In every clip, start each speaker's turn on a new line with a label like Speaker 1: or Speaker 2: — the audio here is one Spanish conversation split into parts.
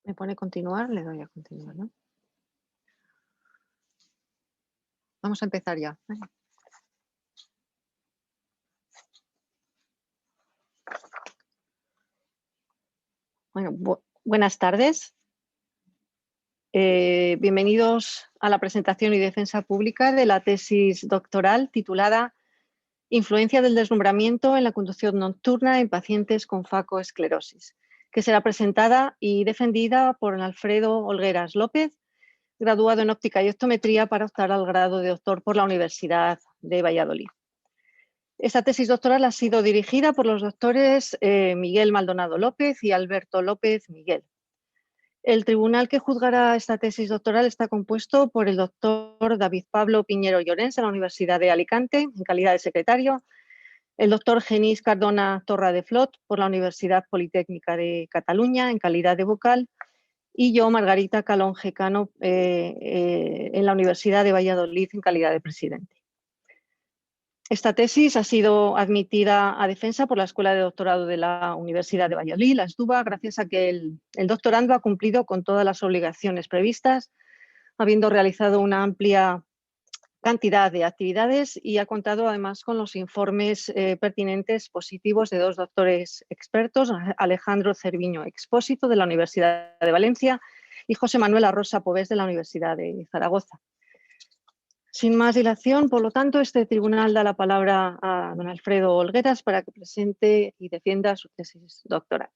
Speaker 1: Me pone continuar, le doy a continuar, ¿no? Vamos a empezar ya. Bueno, buenas tardes. Bienvenidos a la presentación y defensa pública de la tesis doctoral titulada Influencia del deslumbramiento en la conducción nocturna en pacientes con facoesclerosis, que será presentada y defendida por Alfredo Olgueras López, graduado en óptica y optometría para optar al grado de doctor por la Universidad de Valladolid. Esta tesis doctoral ha sido dirigida por los doctores Miguel Maldonado López y Alberto López Miguel. El tribunal que juzgará esta tesis doctoral está compuesto por el doctor David Pablo Piñero Llorens de la Universidad de Alicante, en calidad de secretario, el doctor Genís Cardona Torra de Flot por la Universidad Politécnica de Cataluña, en calidad de vocal, y yo, Margarita Calonge Cano, en la Universidad de Valladolid, en calidad de presidente. Esta tesis ha sido admitida a defensa por la Escuela de Doctorado de la Universidad de Valladolid, la ESDUVA, gracias a que el doctorando ha cumplido con todas las obligaciones previstas, habiendo realizado una amplia cantidad de actividades y ha contado además con los informes pertinentes positivos de dos doctores expertos, Alejandro Cerviño Expósito de la Universidad de Valencia y José Manuel Arrosa Povés de la Universidad de Zaragoza. Sin más dilación, por lo tanto, este tribunal da la palabra a don Alfredo Olgueras para que presente y defienda su tesis doctoral.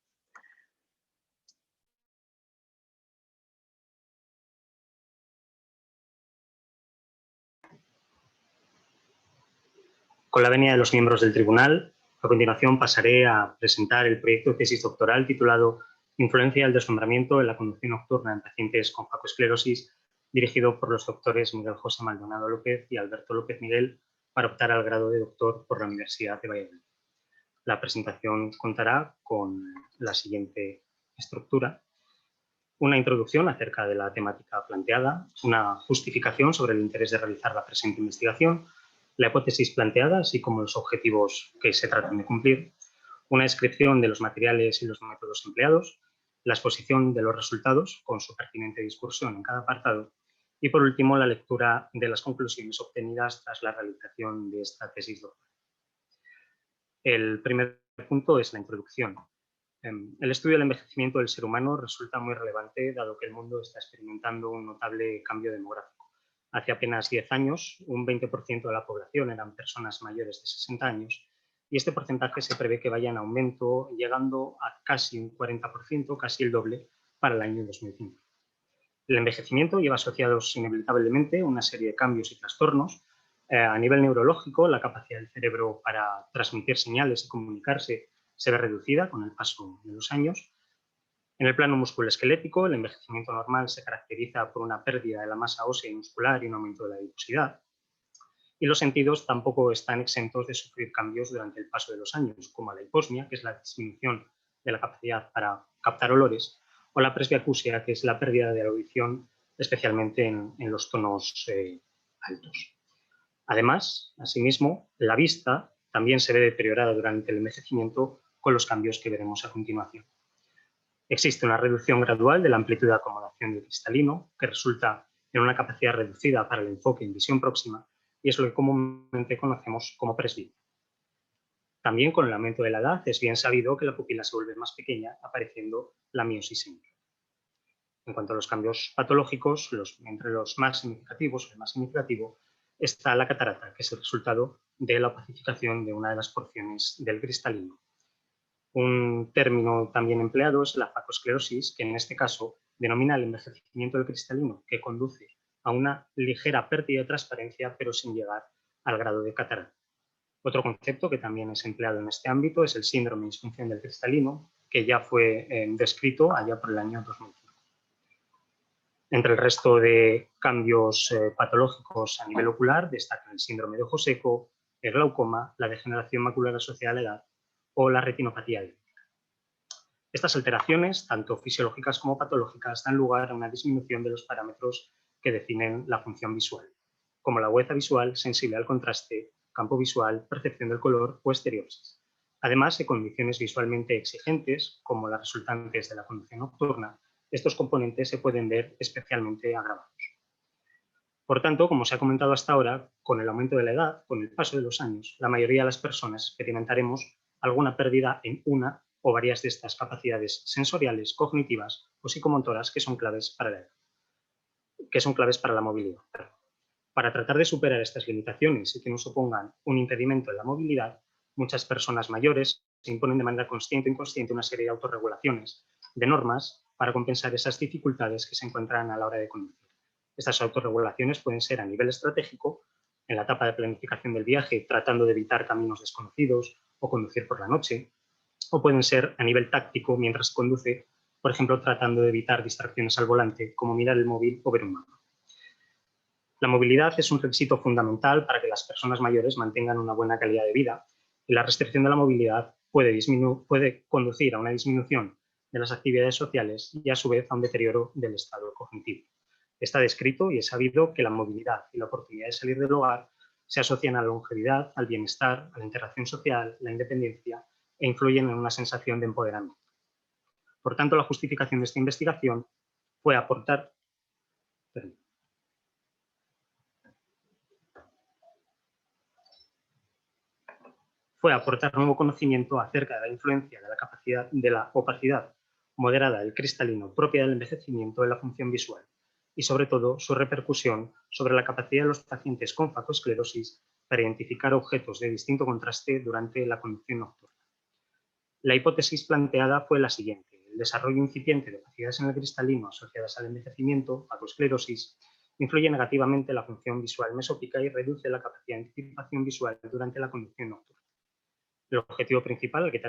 Speaker 2: Con la venia de los miembros del tribunal, a continuación pasaré a presentar el proyecto de tesis doctoral titulado Influencia del deslumbramiento en la conducción nocturna en pacientes con facoesclerosis, dirigido por los doctores Miguel José Maldonado López y Alberto López Miguel para optar al grado de doctor por la Universidad de Valladolid. La presentación contará con la siguiente estructura: una introducción acerca de la temática planteada, una justificación sobre el interés de realizar la presente investigación, la hipótesis planteada, así como los objetivos que se tratan de cumplir, una descripción de los materiales y los métodos empleados, la exposición de los resultados con su pertinente discursión en cada apartado y, por último, la lectura de las conclusiones obtenidas tras la realización de esta tesis doctoral. El primer punto es la introducción. El estudio del envejecimiento del ser humano resulta muy relevante dado que el mundo está experimentando un notable cambio demográfico. Hace apenas 10 años, un 20% de la población eran personas mayores de 60 años y este porcentaje se prevé que vaya en aumento, llegando a casi un 40%, casi el doble, para el año 2050. El envejecimiento lleva asociados inevitablemente una serie de cambios y trastornos. A nivel neurológico, la capacidad del cerebro para transmitir señales y comunicarse se ve reducida con el paso de los años. En el plano musculoesquelético, el envejecimiento normal se caracteriza por una pérdida de la masa ósea y muscular y un aumento de la adiposidad. Y los sentidos tampoco están exentos de sufrir cambios durante el paso de los años, como la hiposmia, que es la disminución de la capacidad para captar olores, o la presbiacusia, que es la pérdida de la audición, especialmente en los tonos altos. Además, asimismo, la vista también se ve deteriorada durante el envejecimiento con los cambios que veremos a continuación. Existe una reducción gradual de la amplitud de acomodación del cristalino, que resulta en una capacidad reducida para el enfoque en visión próxima, y es lo que comúnmente conocemos como presbicia. También con el aumento de la edad es bien sabido que la pupila se vuelve más pequeña, apareciendo la miosis senil. En cuanto a los cambios patológicos, entre los más significativos o el más significativo, está la catarata, que es el resultado de la opacificación de una de las porciones del cristalino. Un término también empleado es la facoesclerosis, que en este caso denomina el envejecimiento del cristalino, que conduce a una ligera pérdida de transparencia, pero sin llegar al grado de catarata. Otro concepto que también es empleado en este ámbito es el síndrome de disfunción del cristalino, que ya fue descrito allá por el año 2005. Entre el resto de cambios patológicos a nivel ocular destacan el síndrome de ojo seco, el glaucoma, la degeneración macular asociada a la edad o la retinopatía diabética. Estas alteraciones, tanto fisiológicas como patológicas, dan lugar a una disminución de los parámetros que definen la función visual, como la agudeza visual, sensible al contraste, campo visual, percepción del color o estereopsis. Además de condiciones visualmente exigentes, como las resultantes de la conducción nocturna, estos componentes se pueden ver especialmente agravados. Por tanto, como se ha comentado hasta ahora, con el aumento de la edad, con el paso de los años, la mayoría de las personas experimentaremos alguna pérdida en una o varias de estas capacidades sensoriales, cognitivas o psicomotoras que son claves para la movilidad. Para tratar de superar estas limitaciones y que no supongan un impedimento en la movilidad, muchas personas mayores se imponen de manera consciente o inconsciente una serie de autorregulaciones, de normas, para compensar esas dificultades que se encuentran a la hora de conducir. Estas autorregulaciones pueden ser a nivel estratégico, en la etapa de planificación del viaje, tratando de evitar caminos desconocidos o conducir por la noche, o pueden ser a nivel táctico mientras se conduce, por ejemplo, tratando de evitar distracciones al volante, como mirar el móvil o ver un mapa. La movilidad es un requisito fundamental para que las personas mayores mantengan una buena calidad de vida y la restricción de la movilidad puede conducir a una disminución de las actividades sociales y a su vez a un deterioro del estado cognitivo. Está descrito y es sabido que la movilidad y la oportunidad de salir del hogar se asocian a la longevidad, al bienestar, a la interacción social, la independencia e influyen en una sensación de empoderamiento. Por tanto, la justificación de esta investigación fue aportar nuevo conocimiento acerca de la influencia de la opacidad moderada del cristalino propia del envejecimiento en la función visual y, sobre todo, su repercusión sobre la capacidad de los pacientes con facoesclerosis para identificar objetos de distinto contraste durante la conducción nocturna. La hipótesis planteada fue la siguiente: el desarrollo incipiente de opacidades en el cristalino asociadas al envejecimiento, facoesclerosis, influye negativamente en la función visual mesópica y reduce la capacidad de anticipación visual durante la conducción nocturna. El objetivo principal al que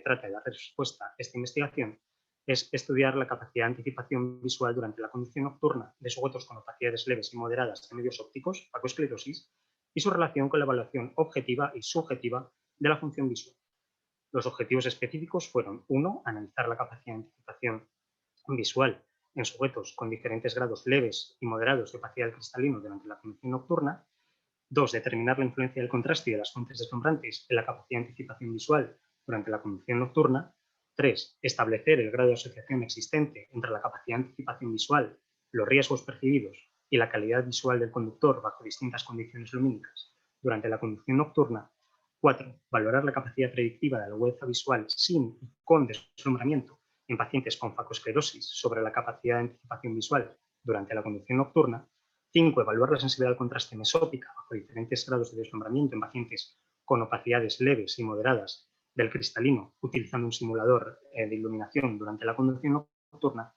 Speaker 2: trata de dar respuesta esta investigación es estudiar la capacidad de anticipación visual durante la conducción nocturna de sujetos con opacidades leves y moderadas de medios ópticos, facoesclerosis, y su relación con la evaluación objetiva y subjetiva de la función visual. Los objetivos específicos fueron: 1. Analizar la capacidad de anticipación visual en sujetos con diferentes grados leves y moderados de opacidad del cristalino durante la conducción nocturna. 2. Determinar la influencia del contraste y de las fuentes deslumbrantes en la capacidad de anticipación visual durante la conducción nocturna. 3. Establecer el grado de asociación existente entre la capacidad de anticipación visual, los riesgos percibidos y la calidad visual del conductor bajo distintas condiciones lumínicas durante la conducción nocturna. 4. Valorar la capacidad predictiva de la agudeza visual sin y con deslumbramiento en pacientes con facoesclerosis sobre la capacidad de anticipación visual durante la conducción nocturna. 5. Evaluar la sensibilidad al contraste mesópica bajo diferentes grados de deslumbramiento en pacientes con opacidades leves y moderadas del cristalino utilizando un simulador de iluminación durante la conducción nocturna.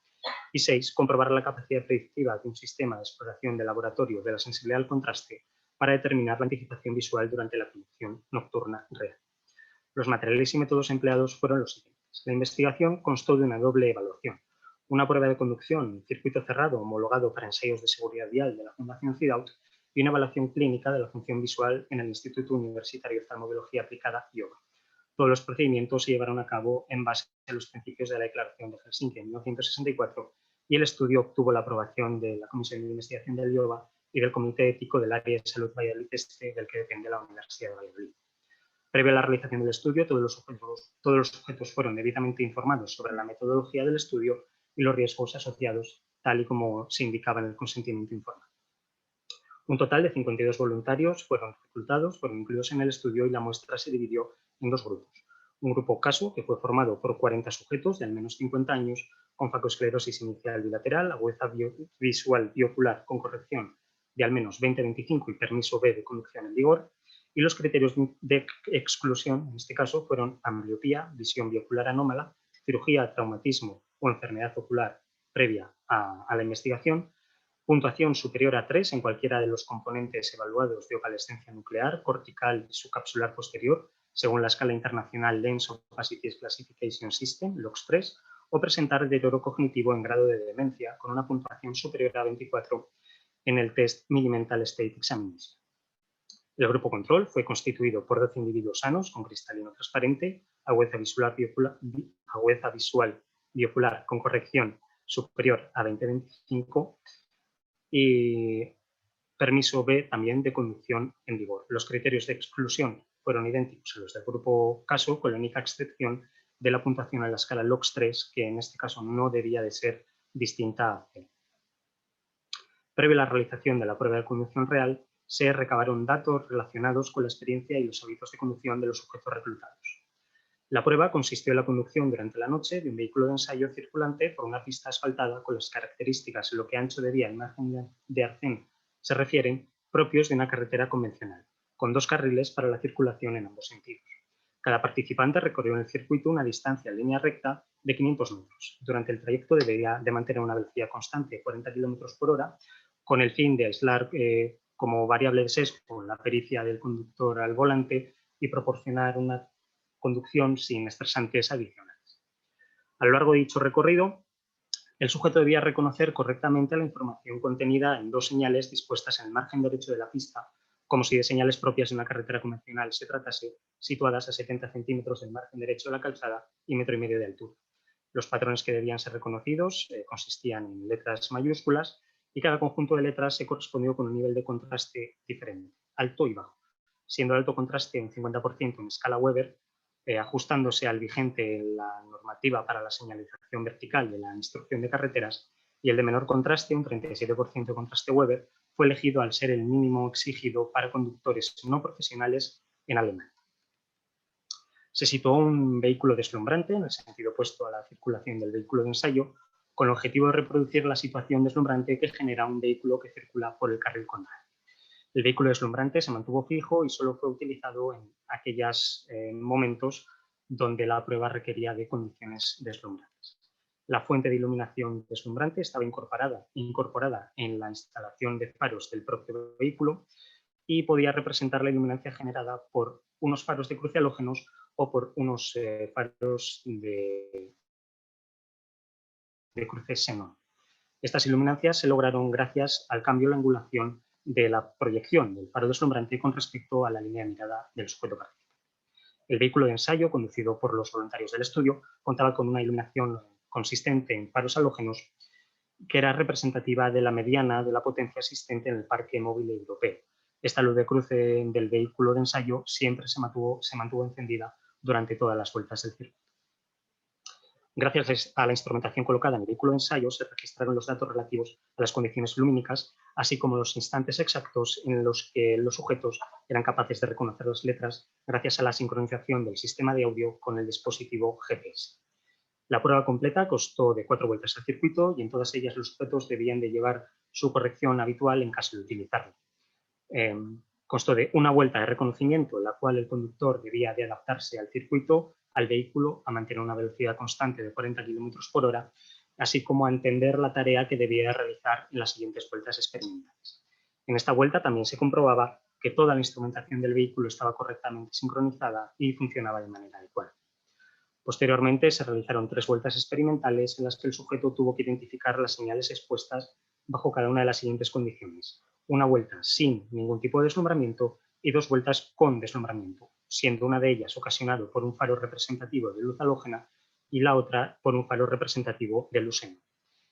Speaker 2: Y 6. Comprobar la capacidad predictiva de un sistema de exploración de laboratorio de la sensibilidad al contraste para determinar la anticipación visual durante la conducción nocturna real. Los materiales y métodos empleados fueron los siguientes. La investigación constó de una doble evaluación: una prueba de conducción en circuito cerrado homologado para ensayos de seguridad vial de la Fundación CIDAUT y una evaluación clínica de la función visual en el Instituto Universitario de Oftalmología Aplicada, IOBA. Todos los procedimientos se llevaron a cabo en base a los principios de la Declaración de Helsinki en 1964 y el estudio obtuvo la aprobación de la Comisión de Investigación del IOBA y del Comité Ético del Área de Salud Valladolid Este, del que depende la Universidad de Valladolid. Previo a la realización del estudio, todos los sujetos fueron debidamente informados sobre la metodología del estudio y los riesgos asociados, tal y como se indicaba en el consentimiento informado. Un total de 52 voluntarios fueron reclutados, fueron incluidos en el estudio y la muestra se dividió en dos grupos. Un grupo caso, que fue formado por 40 sujetos de al menos 50 años con facoesclerosis inicial bilateral, agudeza visual biocular con corrección de al menos 20-25 y permiso B de conducción en vigor. Y los criterios de exclusión, en este caso, fueron ambliopía, visión biocular anómala, cirugía, traumatismo o enfermedad ocular previa a la investigación, puntuación superior a 3 en cualquiera de los componentes evaluados de opalescencia nuclear, cortical y subcapsular posterior, según la escala internacional Lens Opacities Classification System, LOX3, o presentar deterioro cognitivo en grado de demencia con una puntuación superior a 24 en el test Mini-Mental State Examination. El grupo control fue constituido por 12 individuos sanos con cristalino transparente, agudeza visual biocular con corrección superior a 20-25 y permiso B también de conducción en vigor. Los criterios de exclusión fueron idénticos a los del grupo caso, con la única excepción de la puntuación en la escala LOX3, que en este caso no debía de ser distinta a C. Previo a la realización de la prueba de conducción real, se recabaron datos relacionados con la experiencia y los hábitos de conducción de los sujetos reclutados. La prueba consistió en la conducción durante la noche de un vehículo de ensayo circulante por una pista asfaltada con las características en lo que ancho de vía y margen de arcén se refieren propios de una carretera convencional, con 2 carriles para la circulación en ambos sentidos. Cada participante recorrió en el circuito una distancia en línea recta de 500 metros. Durante el trayecto debería de mantener una velocidad constante de 40 km por hora, con el fin de aislar como variable de sesgo la pericia del conductor al volante y proporcionar una conducción sin estresantes adicionales. A lo largo de dicho recorrido, el sujeto debía reconocer correctamente la información contenida en 2 señales dispuestas en el margen derecho de la pista, como si de señales propias de una carretera convencional se tratase, situadas a 70 centímetros del margen derecho de la calzada y 1,5 metros de altura. Los patrones que debían ser reconocidos consistían en letras mayúsculas y cada conjunto de letras se correspondió con un nivel de contraste diferente, alto y bajo, siendo el alto contraste un 50% en escala Weber, ajustándose al vigente en la normativa para la señalización vertical de la instrucción de carreteras, y el de menor contraste, un 37% de contraste Weber, fue elegido al ser el mínimo exigido para conductores no profesionales en Alemania. Se situó un vehículo deslumbrante en el sentido opuesto a la circulación del vehículo de ensayo, con el objetivo de reproducir la situación deslumbrante que genera un vehículo que circula por el carril contrario. El vehículo deslumbrante se mantuvo fijo y solo fue utilizado en aquellos momentos donde la prueba requería de condiciones deslumbrantes. La fuente de iluminación deslumbrante estaba incorporada en la instalación de faros del propio vehículo y podía representar la iluminancia generada por unos faros de cruce halógenos o por unos faros de cruce xenón. Estas iluminancias se lograron gracias al cambio en la angulación de la proyección del faro deslumbrante con respecto a la línea de mirada del sujeto participante. El vehículo de ensayo, conducido por los voluntarios del estudio, contaba con una iluminación consistente en faros halógenos que era representativa de la mediana de la potencia existente en el parque móvil europeo. Esta luz de cruce del vehículo de ensayo siempre se mantuvo encendida durante todas las vueltas del circuito. Gracias a la instrumentación colocada en el vehículo de ensayo se registraron los datos relativos a las condiciones lumínicas, así como los instantes exactos en los que los sujetos eran capaces de reconocer las letras gracias a la sincronización del sistema de audio con el dispositivo GPS. La prueba completa constó de 4 vueltas al circuito y en todas ellas los sujetos debían de llevar su corrección habitual en caso de utilizarlo. Constó de una vuelta de reconocimiento en la cual el conductor debía de adaptarse al circuito, al vehículo, a mantener una velocidad constante de 40 km por hora, así como a entender la tarea que debía realizar en las siguientes vueltas experimentales. En esta vuelta también se comprobaba que toda la instrumentación del vehículo estaba correctamente sincronizada y funcionaba de manera adecuada. Posteriormente se realizaron 3 vueltas experimentales en las que el sujeto tuvo que identificar las señales expuestas bajo cada una de las siguientes condiciones. Una vuelta sin ningún tipo de deslumbramiento y 2 vueltas con deslumbramiento, siendo una de ellas ocasionado por un faro representativo de luz halógena y la otra por un faro representativo de luz xenón.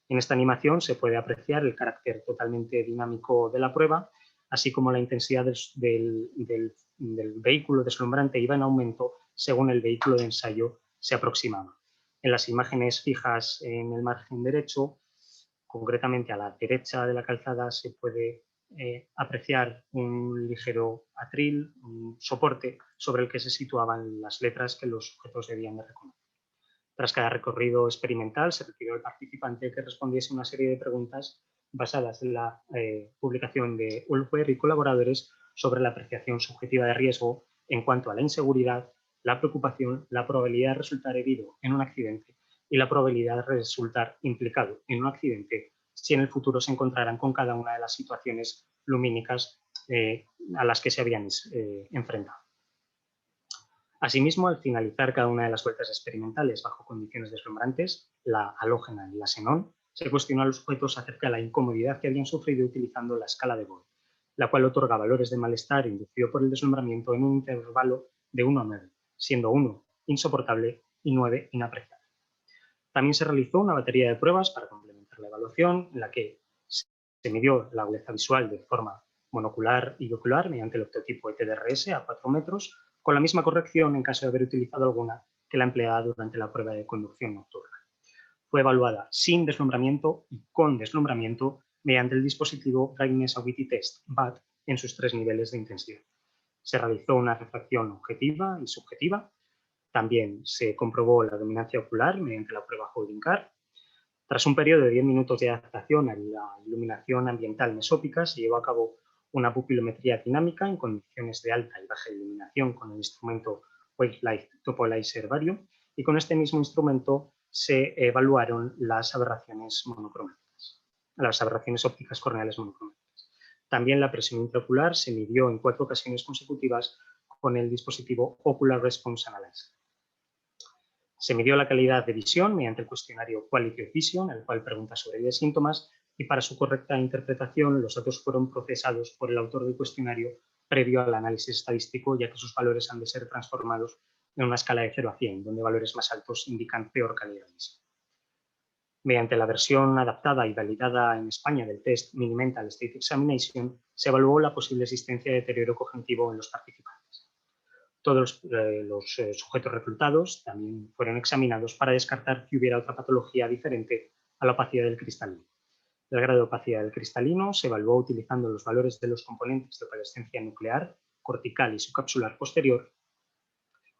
Speaker 2: En esta animación se puede apreciar el carácter totalmente dinámico de la prueba, así como la intensidad del vehículo deslumbrante iba en aumento según el vehículo de ensayo se aproximaba. En las imágenes fijas en el margen derecho, concretamente a la derecha de la calzada, se puede apreciar un ligero atril, un soporte sobre el que se situaban las letras que los sujetos debían de reconocer. Tras cada recorrido experimental, se requirió al participante que respondiese una serie de preguntas basadas en la publicación de Ulfer y colaboradores sobre la apreciación subjetiva de riesgo en cuanto a la inseguridad, la preocupación, la probabilidad de resultar herido en un accidente y la probabilidad de resultar implicado en un accidente si en el futuro se encontraran con cada una de las situaciones lumínicas a las que se habían enfrentado. Asimismo, al finalizar cada una de las vueltas experimentales bajo condiciones deslumbrantes, la halógena y la xenón, se cuestionó a los sujetos acerca de la incomodidad que habían sufrido utilizando la escala de Bohr, la cual otorga valores de malestar inducido por el deslumbramiento en un intervalo de 1 a 9, siendo 1 insoportable y 9 inapreciable. También se realizó una batería de pruebas para complementar la evaluación, en la que se midió la agudeza visual de forma monocular y ocular mediante el optotipo ETDRS a 4 metros, con la misma corrección en caso de haber utilizado alguna que la empleada durante la prueba de conducción nocturna. fue evaluada sin deslumbramiento y con deslumbramiento mediante el dispositivo Brightness Acuity Test, BAT, en sus 3 niveles de intensidad. Se realizó una refracción objetiva y subjetiva. También se comprobó la dominancia ocular mediante la prueba Holding-Carr. Tras un periodo de 10 minutos de adaptación a la iluminación ambiental mesópica, se llevó a cabo una pupilometría dinámica en condiciones de alta y baja iluminación con el instrumento Wavelight Topolizer Vario, y con este mismo instrumento se evaluaron las aberraciones monocromáticas, las aberraciones ópticas corneales monocromáticas. También la presión intraocular se midió en 4 ocasiones consecutivas con el dispositivo Ocular Response Analyzer. Se midió la calidad de visión mediante el cuestionario Quality of Vision, el cual pregunta sobre 10 síntomas, y para su correcta interpretación los datos fueron procesados por el autor del cuestionario previo al análisis estadístico, ya que sus valores han de ser transformados en una escala de 0 a 100, donde valores más altos indican peor calidad de visión. Mediante la versión adaptada y validada en España del test Mini-Mental State Examination, se evaluó la posible existencia de deterioro cognitivo en los participantes. Todos los sujetos reclutados también fueron examinados para descartar que hubiera otra patología diferente a la opacidad del cristalino. El grado de opacidad del cristalino se evaluó utilizando los valores de los componentes de opalescencia nuclear, cortical y subcapsular posterior,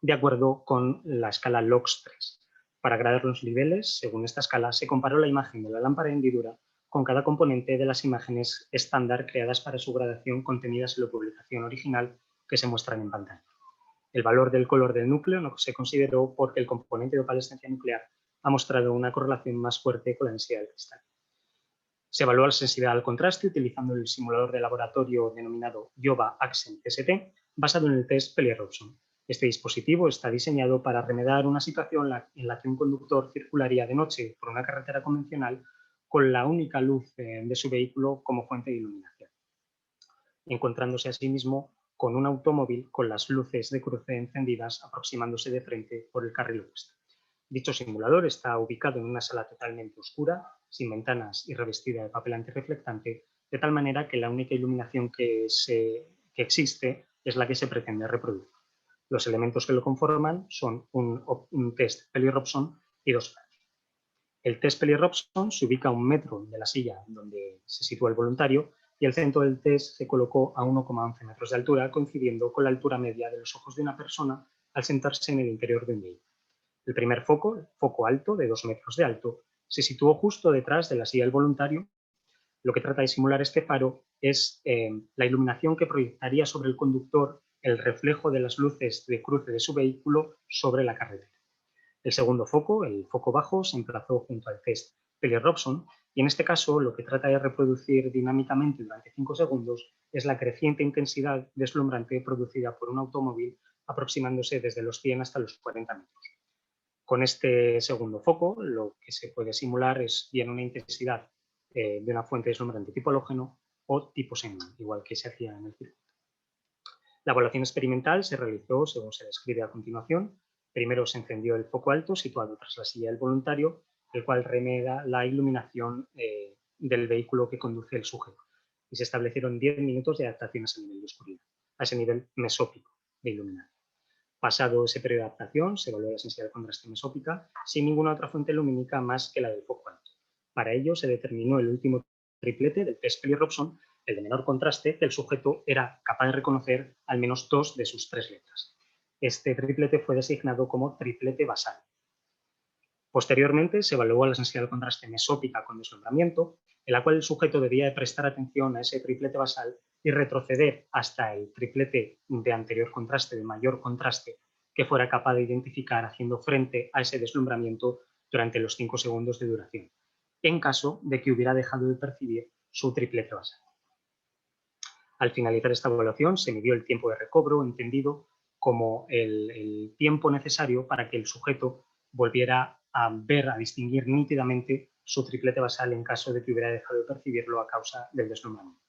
Speaker 2: de acuerdo con la escala LOX3. Para gradar los niveles, según esta escala, se comparó la imagen de la lámpara de hendidura con cada componente de las imágenes estándar creadas para su gradación contenidas en la publicación original que se muestran en pantalla. El valor del color del núcleo no se consideró porque el componente de opalescencia nuclear ha mostrado una correlación más fuerte con la densidad del cristal. Se evaluó la sensibilidad al contraste utilizando el simulador de laboratorio denominado IOVA Accent ST, basado en el test Pellier-Robson. Este dispositivo está diseñado para remediar una situación en la que un conductor circularía de noche por una carretera convencional con la única luz de su vehículo como fuente de iluminación, encontrándose asimismo con un automóvil con las luces de cruce encendidas aproximándose de frente por el carril opuesto. Dicho simulador está ubicado en una sala totalmente oscura, sin ventanas y revestida de papel antirreflectante, de tal manera que la única iluminación que existe es la que se pretende reproducir. Los elementos que lo conforman son un test Pellier-Robson y 2 faros. El test Pellier-Robson se ubica a 1 metro de la silla donde se sitúa el voluntario y el centro del test se colocó a 1,11 metros de altura, coincidiendo con la altura media de los ojos de una persona al sentarse en el interior de un vehículo. El primer foco, el foco alto de 2 metros de alto, se situó justo detrás de la silla del voluntario. Lo que trata de simular este faro es la iluminación que proyectaría sobre el conductor el reflejo de las luces de cruce de su vehículo sobre la carretera. El segundo foco, el foco bajo, se emplazó junto al test Pellier-Robson y en este caso lo que trata de reproducir dinámicamente durante 5 segundos es la creciente intensidad deslumbrante producida por un automóvil aproximándose desde los 100 hasta los 40 metros. Con este segundo foco, lo que se puede simular es bien una intensidad de una fuente deslumbrante tipo halógeno o tipo xenón, igual que se hacía en el circuito. La evaluación experimental se realizó según se describe a continuación. Primero se encendió el foco alto situado tras la silla del voluntario, el cual remeda la iluminación del vehículo que conduce el sujeto. Y se establecieron 10 minutos de adaptación a ese nivel de oscuridad, a ese nivel mesópico de iluminación. Pasado ese periodo de adaptación, se evaluó la sensibilidad al contraste mesópica sin ninguna otra fuente lumínica más que la del foco alto. Para ello, se determinó el último triplete del test Pellier-Robson, el de menor contraste, que el sujeto era capaz de reconocer al menos 2 de sus 3 letras. Este triplete fue designado como triplete basal. Posteriormente, se evaluó la sensibilidad al contraste mesópica con deslumbramiento, en la cual el sujeto debía de prestar atención a ese triplete basal y retroceder hasta el triplete de anterior contraste, de mayor contraste, que fuera capaz de identificar haciendo frente a ese deslumbramiento durante los 5 segundos de duración, en caso de que hubiera dejado de percibir su triplete basal. Al finalizar esta evaluación, se midió el tiempo de recobro, entendido como el tiempo necesario para que el sujeto volviera a ver, a distinguir nítidamente su triplete basal en caso de que hubiera dejado de percibirlo a causa del deslumbramiento.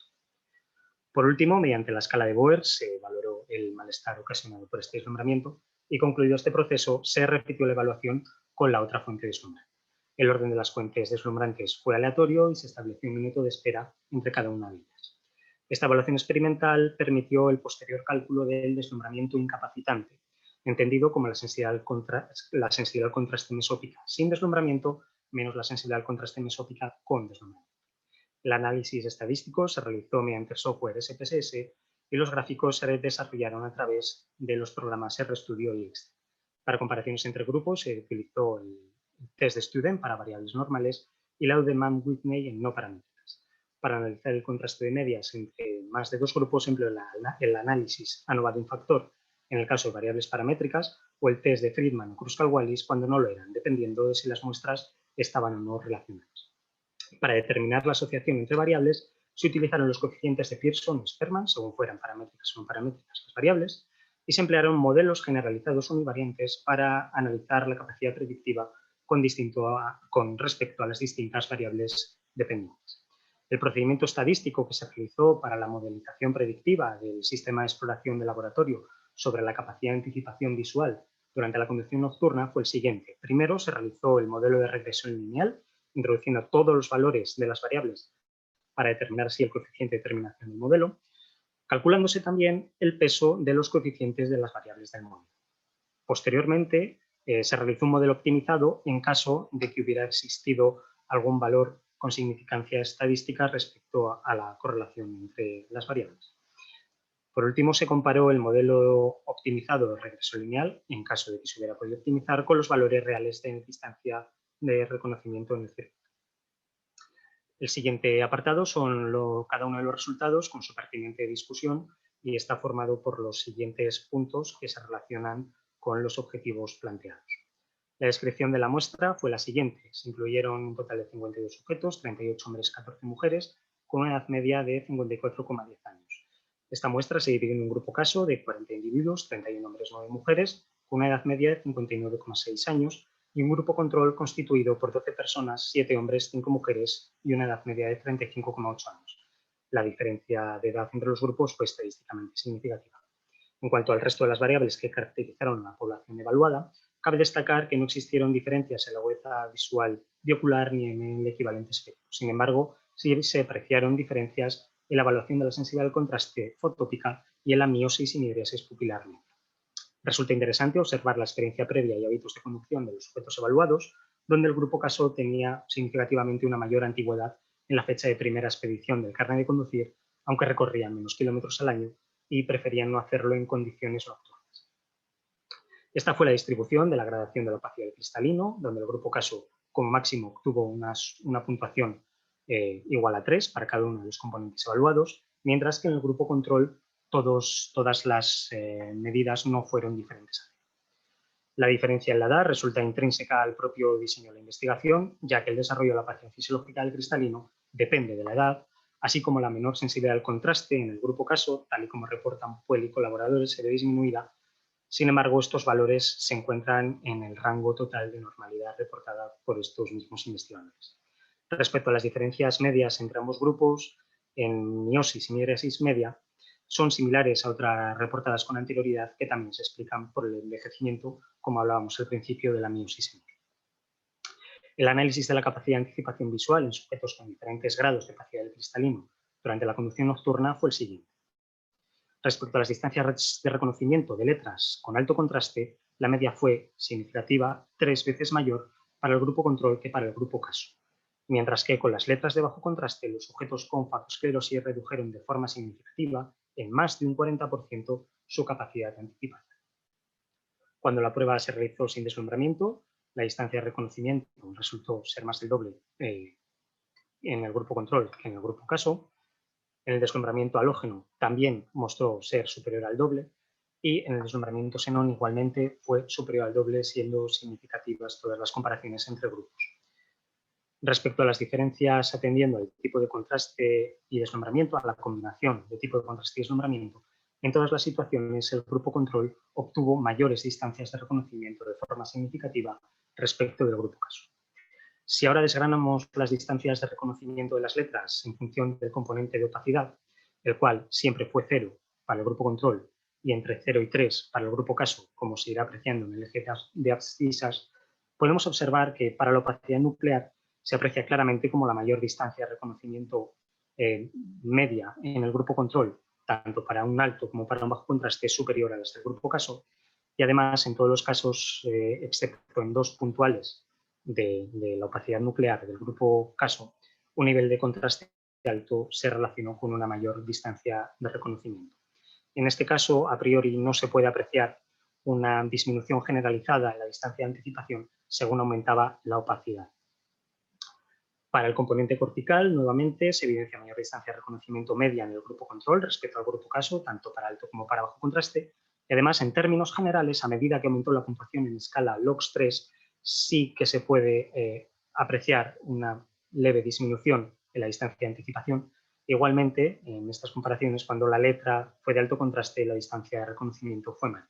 Speaker 2: Por último, mediante la escala de Boer se valoró el malestar ocasionado por este deslumbramiento y concluido este proceso se repitió la evaluación con la otra fuente deslumbrante. El orden de las fuentes deslumbrantes fue aleatorio y se estableció un minuto de espera entre cada una de ellas. Esta evaluación experimental permitió el posterior cálculo del deslumbramiento incapacitante, entendido como la sensibilidad al contraste mesópica sin deslumbramiento menos la sensibilidad al contraste mesótica con desnombramiento. El análisis estadístico se realizó mediante el software SPSS y los gráficos se desarrollaron a través de los programas RStudio y Excel. Para comparaciones entre grupos se utilizó el test de Student para variables normales y la de Mann-Whitney en no paramétricas. Para analizar el contraste de medias entre más de dos grupos se empleó el análisis ANOVA de un factor en el caso de variables paramétricas o el test de Friedman o Kruskal-Wallis cuando no lo eran, dependiendo de si las muestras estaban o no relacionadas. Para determinar la asociación entre variables, se utilizaron los coeficientes de Pearson o Sperman, según fueran paramétricas o no paramétricas las variables, y se emplearon modelos generalizados univariantes para analizar la capacidad predictiva con respecto a las distintas variables dependientes. El procedimiento estadístico que se realizó para la modelización predictiva del sistema de exploración de laboratorio sobre la capacidad de anticipación visual durante la conducción nocturna fue el siguiente. Primero se realizó el modelo de regresión lineal, introduciendo todos los valores de las variables para determinar así el coeficiente de determinación del modelo, calculándose también el peso de los coeficientes de las variables del modelo. Posteriormente, se realizó un modelo optimizado en caso de que hubiera existido algún valor con significancia estadística respecto a la correlación entre las variables. Por último, se comparó el modelo optimizado de regreso lineal, en caso de que se hubiera podido optimizar, con los valores reales de distancia de reconocimiento en el circuito. El siguiente apartado son cada uno de los resultados con su pertinente discusión y está formado por los siguientes puntos que se relacionan con los objetivos planteados. La descripción de la muestra fue la siguiente. Se incluyeron un total de 52 sujetos, 38 hombres, 14 mujeres, con una edad media de 54,10 años. Esta muestra se divide en un grupo caso de 40 individuos, 31 hombres, 9 mujeres, con una edad media de 59,6 años, y un grupo control constituido por 12 personas, 7 hombres, 5 mujeres y una edad media de 35,8 años. La diferencia de edad entre los grupos fue estadísticamente significativa. En cuanto al resto de las variables que caracterizaron a la población evaluada, cabe destacar que no existieron diferencias en la agudeza visual biocular ni en el equivalente espectro. Sin embargo, sí se apreciaron diferencias en la evaluación de la sensibilidad al contraste fotópica y en la miosis y midriasis pupilar negra. Resulta interesante observar la experiencia previa y hábitos de conducción de los sujetos evaluados, donde el grupo caso tenía significativamente una mayor antigüedad en la fecha de primera expedición del carnet de conducir, aunque recorrían menos kilómetros al año y preferían no hacerlo en condiciones nocturnas. Esta fue la distribución de la gradación de la opacidad del cristalino, donde el grupo caso como máximo obtuvo una puntuación igual a 3 para cada uno de los componentes evaluados, mientras que en el grupo control todas las medidas no fueron diferentes. La diferencia en la edad resulta intrínseca al propio diseño de la investigación, ya que el desarrollo de la opacidad fisiológica del cristalino depende de la edad, así como la menor sensibilidad al contraste en el grupo caso, tal y como reportan Puel y colaboradores, se ve disminuida. Sin embargo, estos valores se encuentran en el rango total de normalidad reportada por estos mismos investigadores. Respecto a las diferencias medias entre ambos grupos, en miosis y midriasis media, son similares a otras reportadas con anterioridad que también se explican por el envejecimiento, como hablábamos al principio de la miosis media. El análisis de la capacidad de anticipación visual en sujetos con diferentes grados de opacidad del cristalino durante la conducción nocturna fue el siguiente. Respecto a las distancias de reconocimiento de letras con alto contraste, la media fue significativa 3 veces mayor para el grupo control que para el grupo caso, mientras que con las letras de bajo contraste los sujetos con fagosclerosis redujeron de forma significativa en más de un 40% su capacidad de anticipación. Cuando la prueba se realizó sin deslumbramiento, la distancia de reconocimiento resultó ser más del doble en el grupo control que en el grupo caso. En el deslumbramiento halógeno también mostró ser superior al doble y en el deslumbramiento xenón igualmente fue superior al doble, siendo significativas todas las comparaciones entre grupos. Respecto a las diferencias atendiendo al tipo de contraste y deslumbramiento, a la combinación de tipo de contraste y deslumbramiento, en todas las situaciones el grupo control obtuvo mayores distancias de reconocimiento de forma significativa respecto del grupo caso. Si ahora desgranamos las distancias de reconocimiento de las letras en función del componente de opacidad, el cual siempre fue 0 para el grupo control y entre 0 y 3 para el grupo caso, como se irá apreciando en el eje de abscisas, podemos observar que para la opacidad nuclear se aprecia claramente como la mayor distancia de reconocimiento media en el grupo control, tanto para un alto como para un bajo contraste, superior a las del grupo caso, y además en todos los casos, excepto en 2 puntuales, de la opacidad nuclear del grupo caso, un nivel de contraste alto se relacionó con una mayor distancia de reconocimiento. En este caso, a priori, no se puede apreciar una disminución generalizada en la distancia de anticipación según aumentaba la opacidad. Para el componente cortical, nuevamente, se evidencia mayor distancia de reconocimiento media en el grupo control respecto al grupo caso, tanto para alto como para bajo contraste. Y además, en términos generales, a medida que aumentó la puntuación en escala LOX3, sí que se puede apreciar una leve disminución en la distancia de anticipación. Igualmente, en estas comparaciones, cuando la letra fue de alto contraste, la distancia de reconocimiento fue mayor.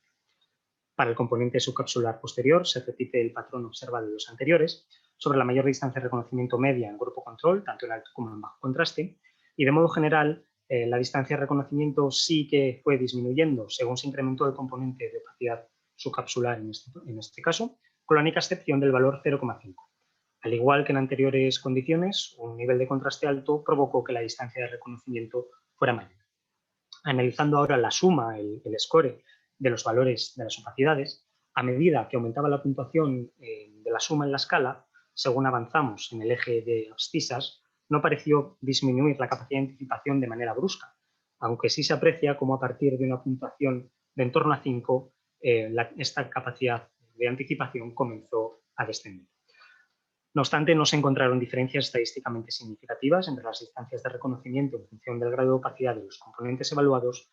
Speaker 2: Para el componente subcapsular posterior se repite el patrón observado de los anteriores, sobre la mayor distancia de reconocimiento media en grupo control, tanto en alto como en bajo contraste, y de modo general la distancia de reconocimiento sí que fue disminuyendo según se incrementó el componente de opacidad subcapsular en este caso, con la única excepción del valor 0,5. Al igual que en anteriores condiciones, un nivel de contraste alto provocó que la distancia de reconocimiento fuera mayor. Analizando ahora la suma, el score de los valores de las opacidades, a medida que aumentaba la puntuación de la suma en la escala, según avanzamos en el eje de abscisas, no pareció disminuir la capacidad de anticipación de manera brusca, aunque sí se aprecia como a partir de una puntuación de en torno a 5, esta capacidad de anticipación comenzó a descender. No obstante, no se encontraron diferencias estadísticamente significativas entre las distancias de reconocimiento en función del grado de opacidad de los componentes evaluados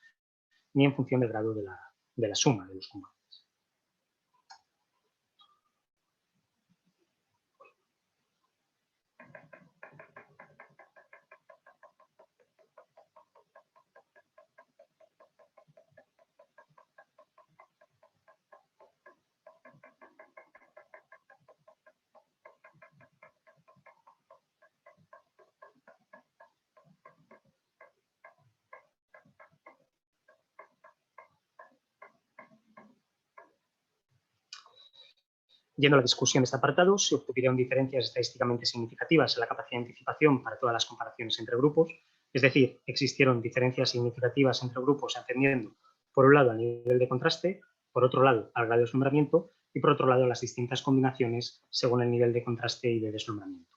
Speaker 2: ni en función del grado de la suma de los componentes. Yendo a la discusión de este apartado, se obtuvieron diferencias estadísticamente significativas en la capacidad de anticipación para todas las comparaciones entre grupos, es decir, existieron diferencias significativas entre grupos atendiendo, por un lado, al nivel de contraste, por otro lado, al grado de deslumbramiento y, por otro lado, las distintas combinaciones según el nivel de contraste y de deslumbramiento.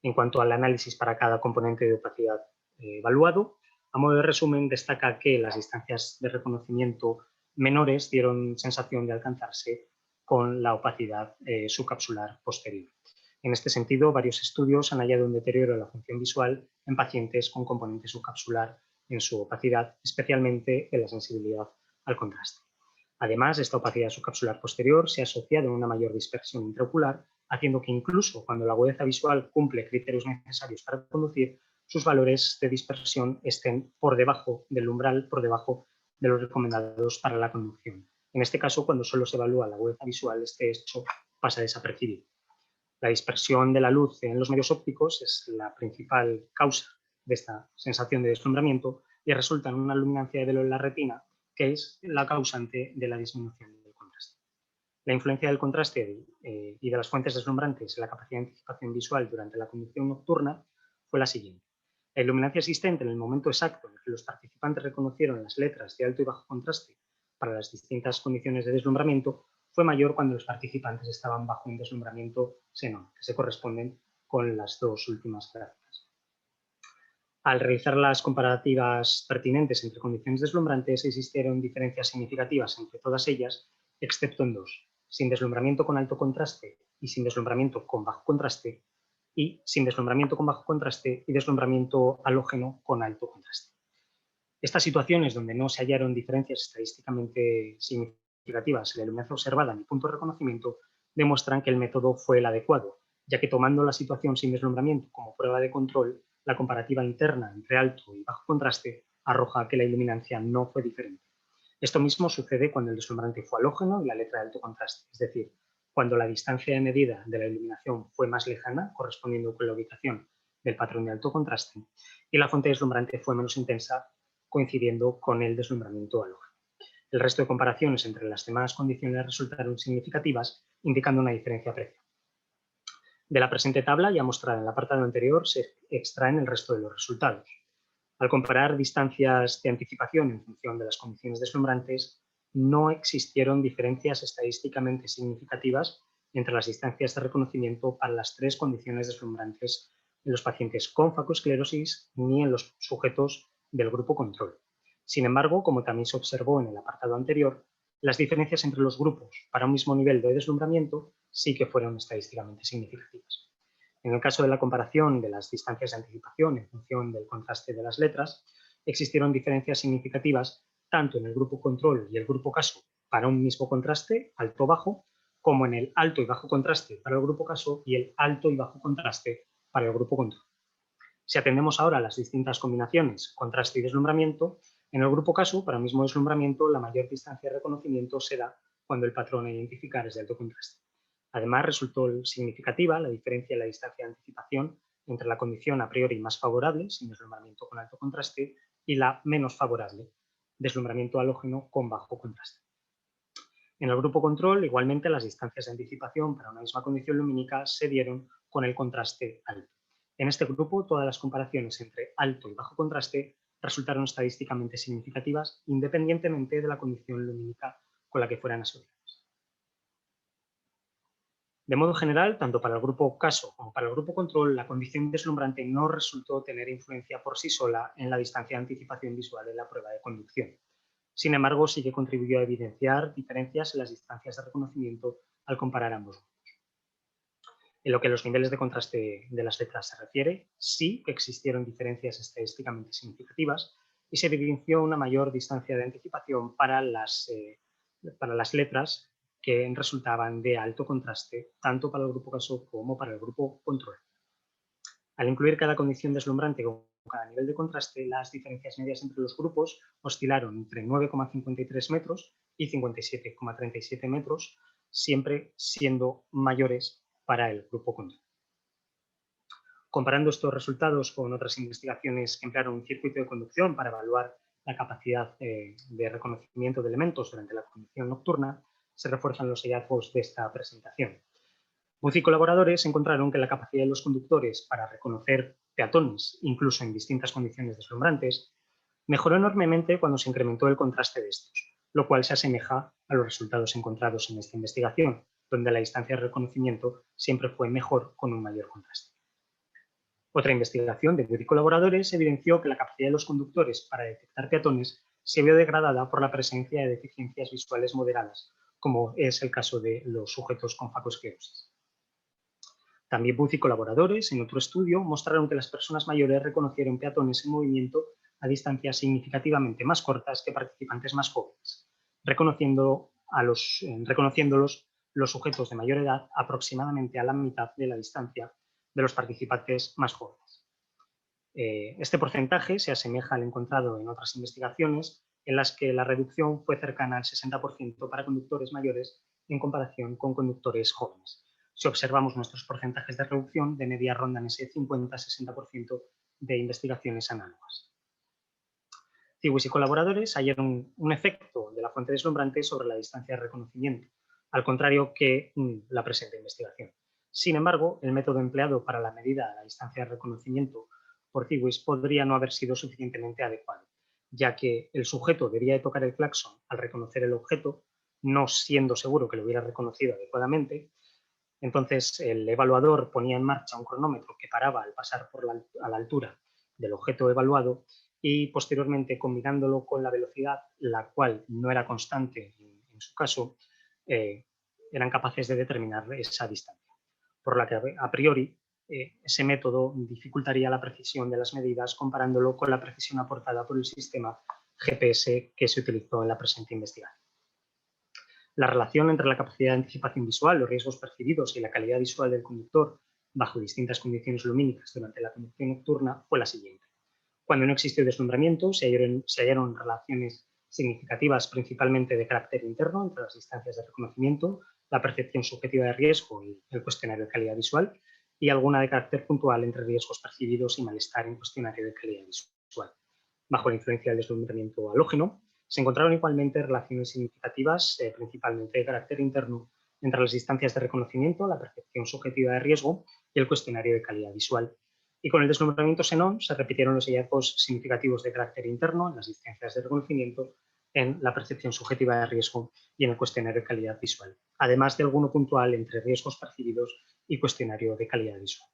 Speaker 2: En cuanto al análisis para cada componente de opacidad evaluado, a modo de resumen, destaca que las distancias de reconocimiento menores dieron sensación de alcanzarse con la opacidad subcapsular posterior. En este sentido, varios estudios han hallado un deterioro de la función visual en pacientes con componente subcapsular en su opacidad, especialmente en la sensibilidad al contraste. Además, esta opacidad subcapsular posterior se ha asociado a una mayor dispersión intraocular, haciendo que incluso cuando la agudeza visual cumple criterios necesarios para conducir, sus valores de dispersión estén por debajo del umbral, por debajo de los recomendados para la conducción. En este caso, cuando solo se evalúa la agudeza visual, este hecho pasa desapercibido. La dispersión de la luz en los medios ópticos es la principal causa de esta sensación de deslumbramiento y resulta en una luminancia de velo en la retina, que es la causante de la disminución del contraste. La influencia del contraste y de las fuentes deslumbrantes en la capacidad de anticipación visual durante la conducción nocturna fue la siguiente. La iluminancia existente en el momento exacto en el que los participantes reconocieron las letras de alto y bajo contraste para las distintas condiciones de deslumbramiento fue mayor cuando los participantes estaban bajo un deslumbramiento xenón, que se corresponden con las dos últimas gráficas. Al realizar las comparativas pertinentes entre condiciones deslumbrantes, existieron diferencias significativas entre todas ellas, excepto en dos: sin deslumbramiento con alto contraste y sin deslumbramiento con bajo contraste, y sin deslumbramiento con bajo contraste y deslumbramiento halógeno con alto contraste. Estas situaciones donde no se hallaron diferencias estadísticamente significativas en la iluminancia observada ni punto de reconocimiento demuestran que el método fue el adecuado, ya que tomando la situación sin deslumbramiento como prueba de control, la comparativa interna entre alto y bajo contraste arroja que la iluminancia no fue diferente. Esto mismo sucede cuando el deslumbrante fue halógeno y la letra de alto contraste, es decir, cuando la distancia de medida de la iluminación fue más lejana, correspondiendo con la ubicación del patrón de alto contraste, y la fuente deslumbrante fue menos intensa, coincidiendo con el deslumbramiento halógeno. El resto de comparaciones entre las demás condiciones resultaron significativas, indicando una diferencia aprecia. De la presente tabla, ya mostrada en el apartado anterior, se extraen el resto de los resultados. Al comparar distancias de anticipación en función de las condiciones deslumbrantes, no existieron diferencias estadísticamente significativas entre las distancias de reconocimiento para las tres condiciones deslumbrantes en los pacientes con facoesclerosis ni en los sujetos del grupo control. Sin embargo, como también se observó en el apartado anterior, las diferencias entre los grupos para un mismo nivel de deslumbramiento sí que fueron estadísticamente significativas. En el caso de la comparación de las distancias de anticipación en función del contraste de las letras, existieron diferencias significativas tanto en el grupo control y el grupo caso para un mismo contraste, alto-bajo, como en el alto y bajo contraste para el grupo caso y el alto y bajo contraste para el grupo control. Si atendemos ahora a las distintas combinaciones, contraste y deslumbramiento, en el grupo caso, para el mismo deslumbramiento, la mayor distancia de reconocimiento se da cuando el patrón a identificar es de alto contraste. Además, resultó significativa la diferencia en la distancia de anticipación entre la condición a priori más favorable, sin deslumbramiento con alto contraste, y la menos favorable, deslumbramiento halógeno con bajo contraste. En el grupo control, igualmente, las distancias de anticipación para una misma condición lumínica se dieron con el contraste alto. En este grupo, todas las comparaciones entre alto y bajo contraste resultaron estadísticamente significativas independientemente de la condición lumínica con la que fueran asociadas. De modo general, tanto para el grupo caso como para el grupo control, la condición deslumbrante no resultó tener influencia por sí sola en la distancia de anticipación visual en la prueba de conducción. Sin embargo, sí que contribuyó a evidenciar diferencias en las distancias de reconocimiento al comparar ambos grupos. En lo que a los niveles de contraste de las letras se refiere, sí que existieron diferencias estadísticamente significativas y se evidenció una mayor distancia de anticipación para las letras que resultaban de alto contraste, tanto para el grupo caso como para el grupo control. Al incluir cada condición deslumbrante con cada nivel de contraste, las diferencias medias entre los grupos oscilaron entre 9,53 metros y 57,37 metros, siempre siendo mayores para el grupo control. Comparando estos resultados con otras investigaciones que emplearon un circuito de conducción para evaluar la capacidad de reconocimiento de elementos durante la conducción nocturna, se refuerzan los hallazgos de esta presentación. Buzi y colaboradores encontraron que la capacidad de los conductores para reconocer peatones, incluso en distintas condiciones deslumbrantes, mejoró enormemente cuando se incrementó el contraste de estos, lo cual se asemeja a los resultados encontrados en esta investigación, donde la distancia de reconocimiento siempre fue mejor con un mayor contraste. Otra investigación de Buzi y colaboradores evidenció que la capacidad de los conductores para detectar peatones se vio degradada por la presencia de deficiencias visuales moderadas, como es el caso de los sujetos con facoesclerosis. También Buzi y colaboradores, en otro estudio, mostraron que las personas mayores reconocieron peatones en movimiento a distancias significativamente más cortas que participantes más jóvenes, reconociéndolos los sujetos de mayor edad aproximadamente a la mitad de la distancia de los participantes más jóvenes. Este porcentaje se asemeja al encontrado en otras investigaciones en las que la reducción fue cercana al 60% para conductores mayores en comparación con conductores jóvenes. Si observamos nuestros porcentajes de reducción, de media rondan ese 50-60% de investigaciones análogas. Ciwis y colaboradores hallaron un efecto de la fuente deslumbrante sobre la distancia de reconocimiento, al contrario que la presente investigación. Sin embargo, el método empleado para la medida de la distancia de reconocimiento por Ciwis podría no haber sido suficientemente adecuado, ya que el sujeto debía de tocar el claxon al reconocer el objeto, no siendo seguro que lo hubiera reconocido adecuadamente. Entonces, el evaluador ponía en marcha un cronómetro que paraba al pasar a la altura del objeto evaluado y posteriormente, combinándolo con la velocidad, la cual no era constante en su caso, eran capaces de determinar esa distancia. Por la que, a priori, ese método dificultaría la precisión de las medidas comparándolo con la precisión aportada por el sistema GPS que se utilizó en la presente investigación. La relación entre la capacidad de anticipación visual, los riesgos percibidos y la calidad visual del conductor bajo distintas condiciones lumínicas durante la conducción nocturna fue la siguiente. Cuando no existió deslumbramiento, se hallaron relaciones significativas principalmente de carácter interno entre las distancias de reconocimiento, la percepción subjetiva de riesgo y el cuestionario de calidad visual, y alguna de carácter puntual entre riesgos percibidos y malestar en cuestionario de calidad visual. Bajo la influencia del deslumbramiento halógeno, se encontraron igualmente relaciones significativas, principalmente de carácter interno, entre las distancias de reconocimiento, la percepción subjetiva de riesgo y el cuestionario de calidad visual. Y con el deslumbramiento xenón se repitieron los hallazgos significativos de carácter interno en las distancias de reconocimiento, en la percepción subjetiva de riesgo y en el cuestionario de calidad visual, además de alguno puntual entre riesgos percibidos y cuestionario de calidad visual.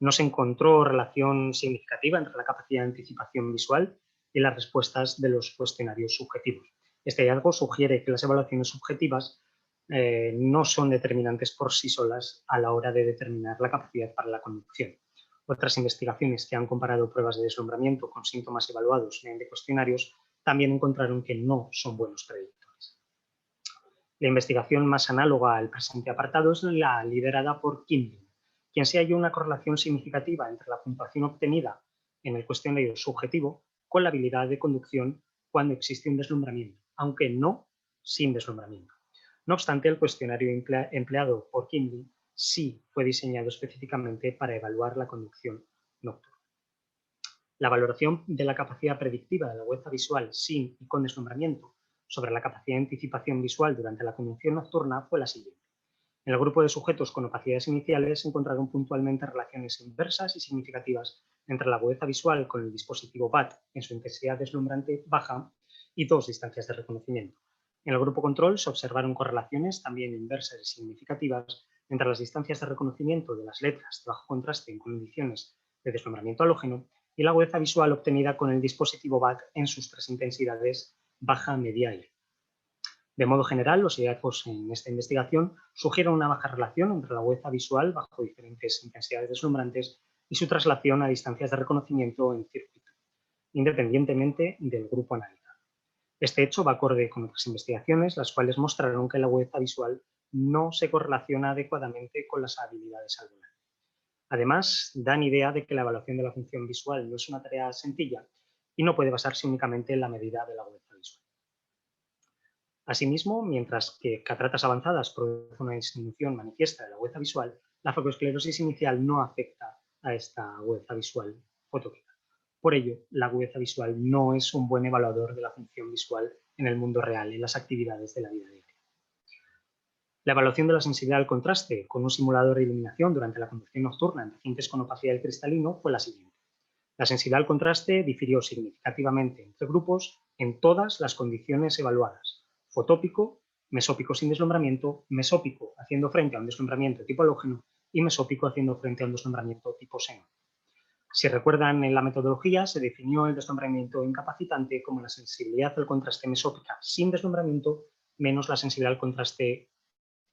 Speaker 2: No se encontró relación significativa entre la capacidad de anticipación visual y las respuestas de los cuestionarios subjetivos. Este hallazgo sugiere que las evaluaciones subjetivas no son determinantes por sí solas a la hora de determinar la capacidad para la conducción. Otras investigaciones que han comparado pruebas de deslumbramiento con síntomas evaluados mediante cuestionarios también encontraron que no son buenos predictores. La investigación más análoga al presente apartado es la liderada por Kimlin, quien se halló una correlación significativa entre la puntuación obtenida en el cuestionario subjetivo con la habilidad de conducción cuando existe un deslumbramiento, aunque no sin deslumbramiento. No obstante, el cuestionario empleado por Kimlin sí fue diseñado específicamente para evaluar la conducción nocturna. La valoración de la capacidad predictiva de la agudeza visual sin y con deslumbramiento sobre la capacidad de anticipación visual durante la conducción nocturna fue la siguiente. En el grupo de sujetos con opacidades iniciales se encontraron puntualmente relaciones inversas y significativas entre la agudeza visual con el dispositivo BAT en su intensidad deslumbrante baja y 2 distancias de reconocimiento. En el grupo control se observaron correlaciones también inversas y significativas entre las distancias de reconocimiento de las letras de bajo contraste en condiciones de deslumbramiento halógeno y la agudeza visual obtenida con el dispositivo BAT en sus 3 intensidades baja, media y alta. De modo general, los hallazgos en esta investigación sugieren una baja relación entre la agudeza visual bajo diferentes intensidades deslumbrantes y su traslación a distancias de reconocimiento en circuito, independientemente del grupo analizado. Este hecho va acorde con otras investigaciones, las cuales mostraron que la agudeza visual no se correlaciona adecuadamente con las habilidades al volante. Además, dan idea de que la evaluación de la función visual no es una tarea sencilla y no puede basarse únicamente en la medida de la agudeza visual. Asimismo, mientras que cataratas avanzadas producen una disminución manifiesta de la agudeza visual, la fotoesclerosis inicial no afecta a esta agudeza visual fotópica. Por ello, la agudeza visual no es un buen evaluador de la función visual en el mundo real y en las actividades de la vida diaria. La evaluación de la sensibilidad al contraste con un simulador de iluminación durante la conducción nocturna en pacientes con opacidad del cristalino fue la siguiente. La sensibilidad al contraste difirió significativamente entre grupos en todas las condiciones evaluadas: fotópico, mesópico sin deslumbramiento, mesópico haciendo frente a un deslumbramiento tipo halógeno y mesópico haciendo frente a un deslumbramiento tipo xenón. Si recuerdan, en la metodología se definió el deslumbramiento incapacitante como la sensibilidad al contraste mesópica sin deslumbramiento menos la sensibilidad al contraste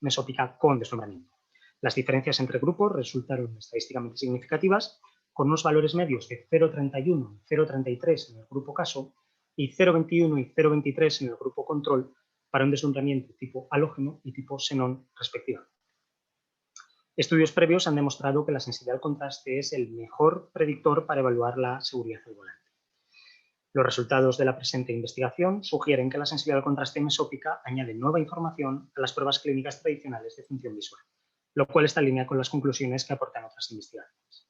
Speaker 2: mesópica con deslumbramiento. Las diferencias entre grupos resultaron estadísticamente significativas, con unos valores medios de 0,31 y 0,33 en el grupo caso y 0,21 y 0,23 en el grupo control para un deslumbramiento tipo halógeno y tipo xenón respectivamente. Estudios previos han demostrado que la sensibilidad al contraste es el mejor predictor para evaluar la seguridad al volante. Los resultados de la presente investigación sugieren que la sensibilidad al contraste mesópica añade nueva información a las pruebas clínicas tradicionales de función visual, lo cual está en línea con las conclusiones que aportan otras investigaciones.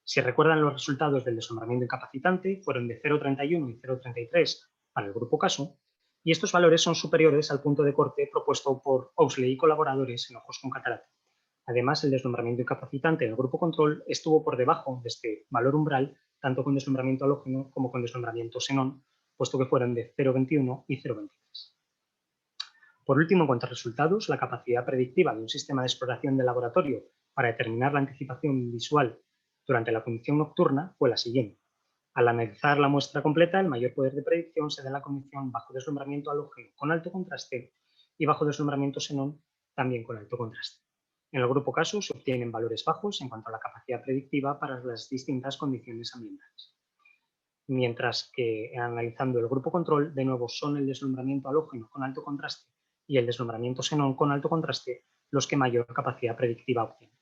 Speaker 2: Si recuerdan, los resultados del deslumbramiento incapacitante fueron de 0,31 y 0,33 para el grupo caso, y estos valores son superiores al punto de corte propuesto por Owsley y colaboradores en ojos con catarata. Además, el deslumbramiento incapacitante en el grupo control estuvo por debajo de este valor umbral, tanto con deslumbramiento halógeno como con deslumbramiento xenón, puesto que fueron de 0,21 y 0,23. Por último, en cuanto a resultados, la capacidad predictiva de un sistema de exploración de laboratorio para determinar la anticipación visual durante la conducción nocturna fue la siguiente. Al analizar la muestra completa, el mayor poder de predicción se da en la condición bajo deslumbramiento halógeno con alto contraste y bajo deslumbramiento xenón también con alto contraste. En el grupo caso se obtienen valores bajos en cuanto a la capacidad predictiva para las distintas condiciones ambientales. Mientras que analizando el grupo control, de nuevo son el deslumbramiento halógeno con alto contraste y el deslumbramiento xenón con alto contraste los que mayor capacidad predictiva obtienen.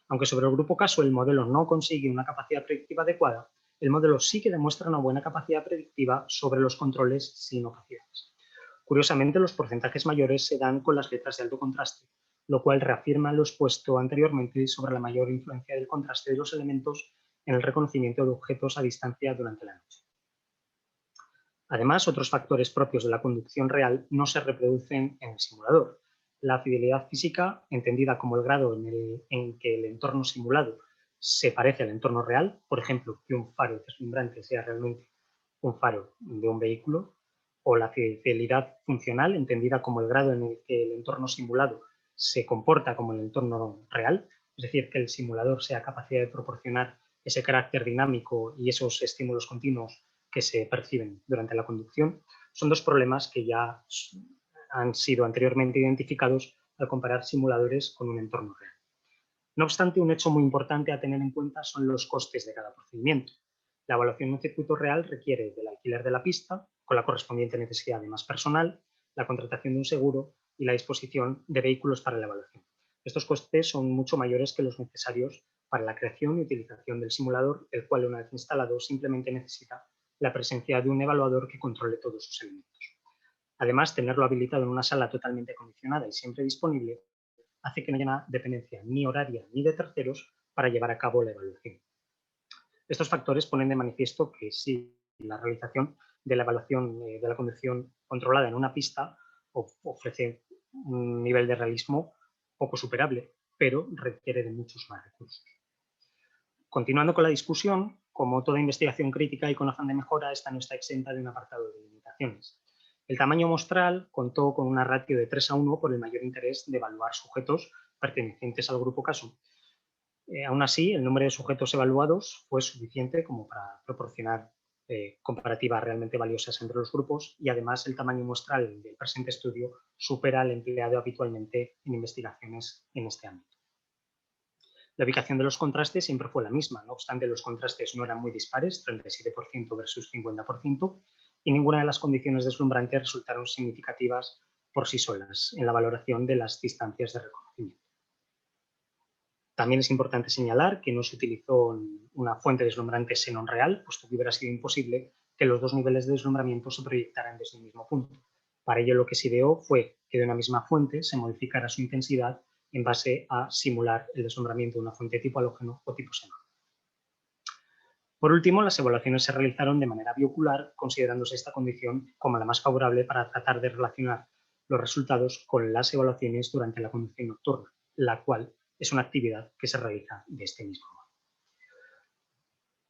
Speaker 2: Aunque sobre el grupo caso el modelo no consigue una capacidad predictiva adecuada, el modelo sí que demuestra una buena capacidad predictiva sobre los controles sin opacidades. Curiosamente, los porcentajes mayores se dan con las letras de alto contraste, lo cual reafirma lo expuesto anteriormente sobre la mayor influencia del contraste de los elementos en el reconocimiento de objetos a distancia durante la noche. Además, otros factores propios de la conducción real no se reproducen en el simulador. La fidelidad física, entendida como el grado en que el entorno simulado se parece al entorno real, por ejemplo, que un faro deslumbrante sea realmente un faro de un vehículo, o la fidelidad funcional, entendida como el grado en el que el entorno simulado se comporta como el entorno real, es decir, que el simulador sea capaz de proporcionar ese carácter dinámico y esos estímulos continuos que se perciben durante la conducción, son dos problemas que ya han sido anteriormente identificados al comparar simuladores con un entorno real. No obstante, un hecho muy importante a tener en cuenta son los costes de cada procedimiento. La evaluación en un circuito real requiere del alquiler de la pista, con la correspondiente necesidad de más personal, la contratación de un seguro y la disposición de vehículos para la evaluación. Estos costes son mucho mayores que los necesarios para la creación y utilización del simulador, el cual, una vez instalado, simplemente necesita la presencia de un evaluador que controle todos sus elementos. Además, tenerlo habilitado en una sala totalmente acondicionada y siempre disponible hace que no haya una dependencia ni horaria ni de terceros para llevar a cabo la evaluación. Estos factores ponen de manifiesto que sí, la realización de la evaluación de la conducción controlada en una pista ofrece un nivel de realismo poco superable, pero requiere de muchos más recursos. Continuando con la discusión, como toda investigación crítica y con afán de mejora, esta no está exenta de un apartado de limitaciones. El tamaño muestral contó con una ratio de 3:1 por el mayor interés de evaluar sujetos pertenecientes al grupo caso. Aún así, el número de sujetos evaluados fue suficiente como para proporcionar comparativas realmente valiosas entre los grupos, y además el tamaño muestral del presente estudio supera al empleado habitualmente en investigaciones en este ámbito. La ubicación de los contrastes siempre fue la misma, no obstante los contrastes no eran muy dispares, 37% versus 50%, y ninguna de las condiciones deslumbrantes resultaron significativas por sí solas en la valoración de las distancias de reconocimiento. También es importante señalar que no se utilizó una fuente deslumbrante xenón real, puesto que hubiera sido imposible que los dos niveles de deslumbramiento se proyectaran desde el mismo punto. Para ello, lo que se ideó fue que de una misma fuente se modificara su intensidad en base a simular el deslumbramiento de una fuente tipo halógeno o tipo xenón. Por último, las evaluaciones se realizaron de manera biocular, considerándose esta condición como la más favorable para tratar de relacionar los resultados con las evaluaciones durante la conducción nocturna, la cual es una actividad que se realiza de este mismo modo.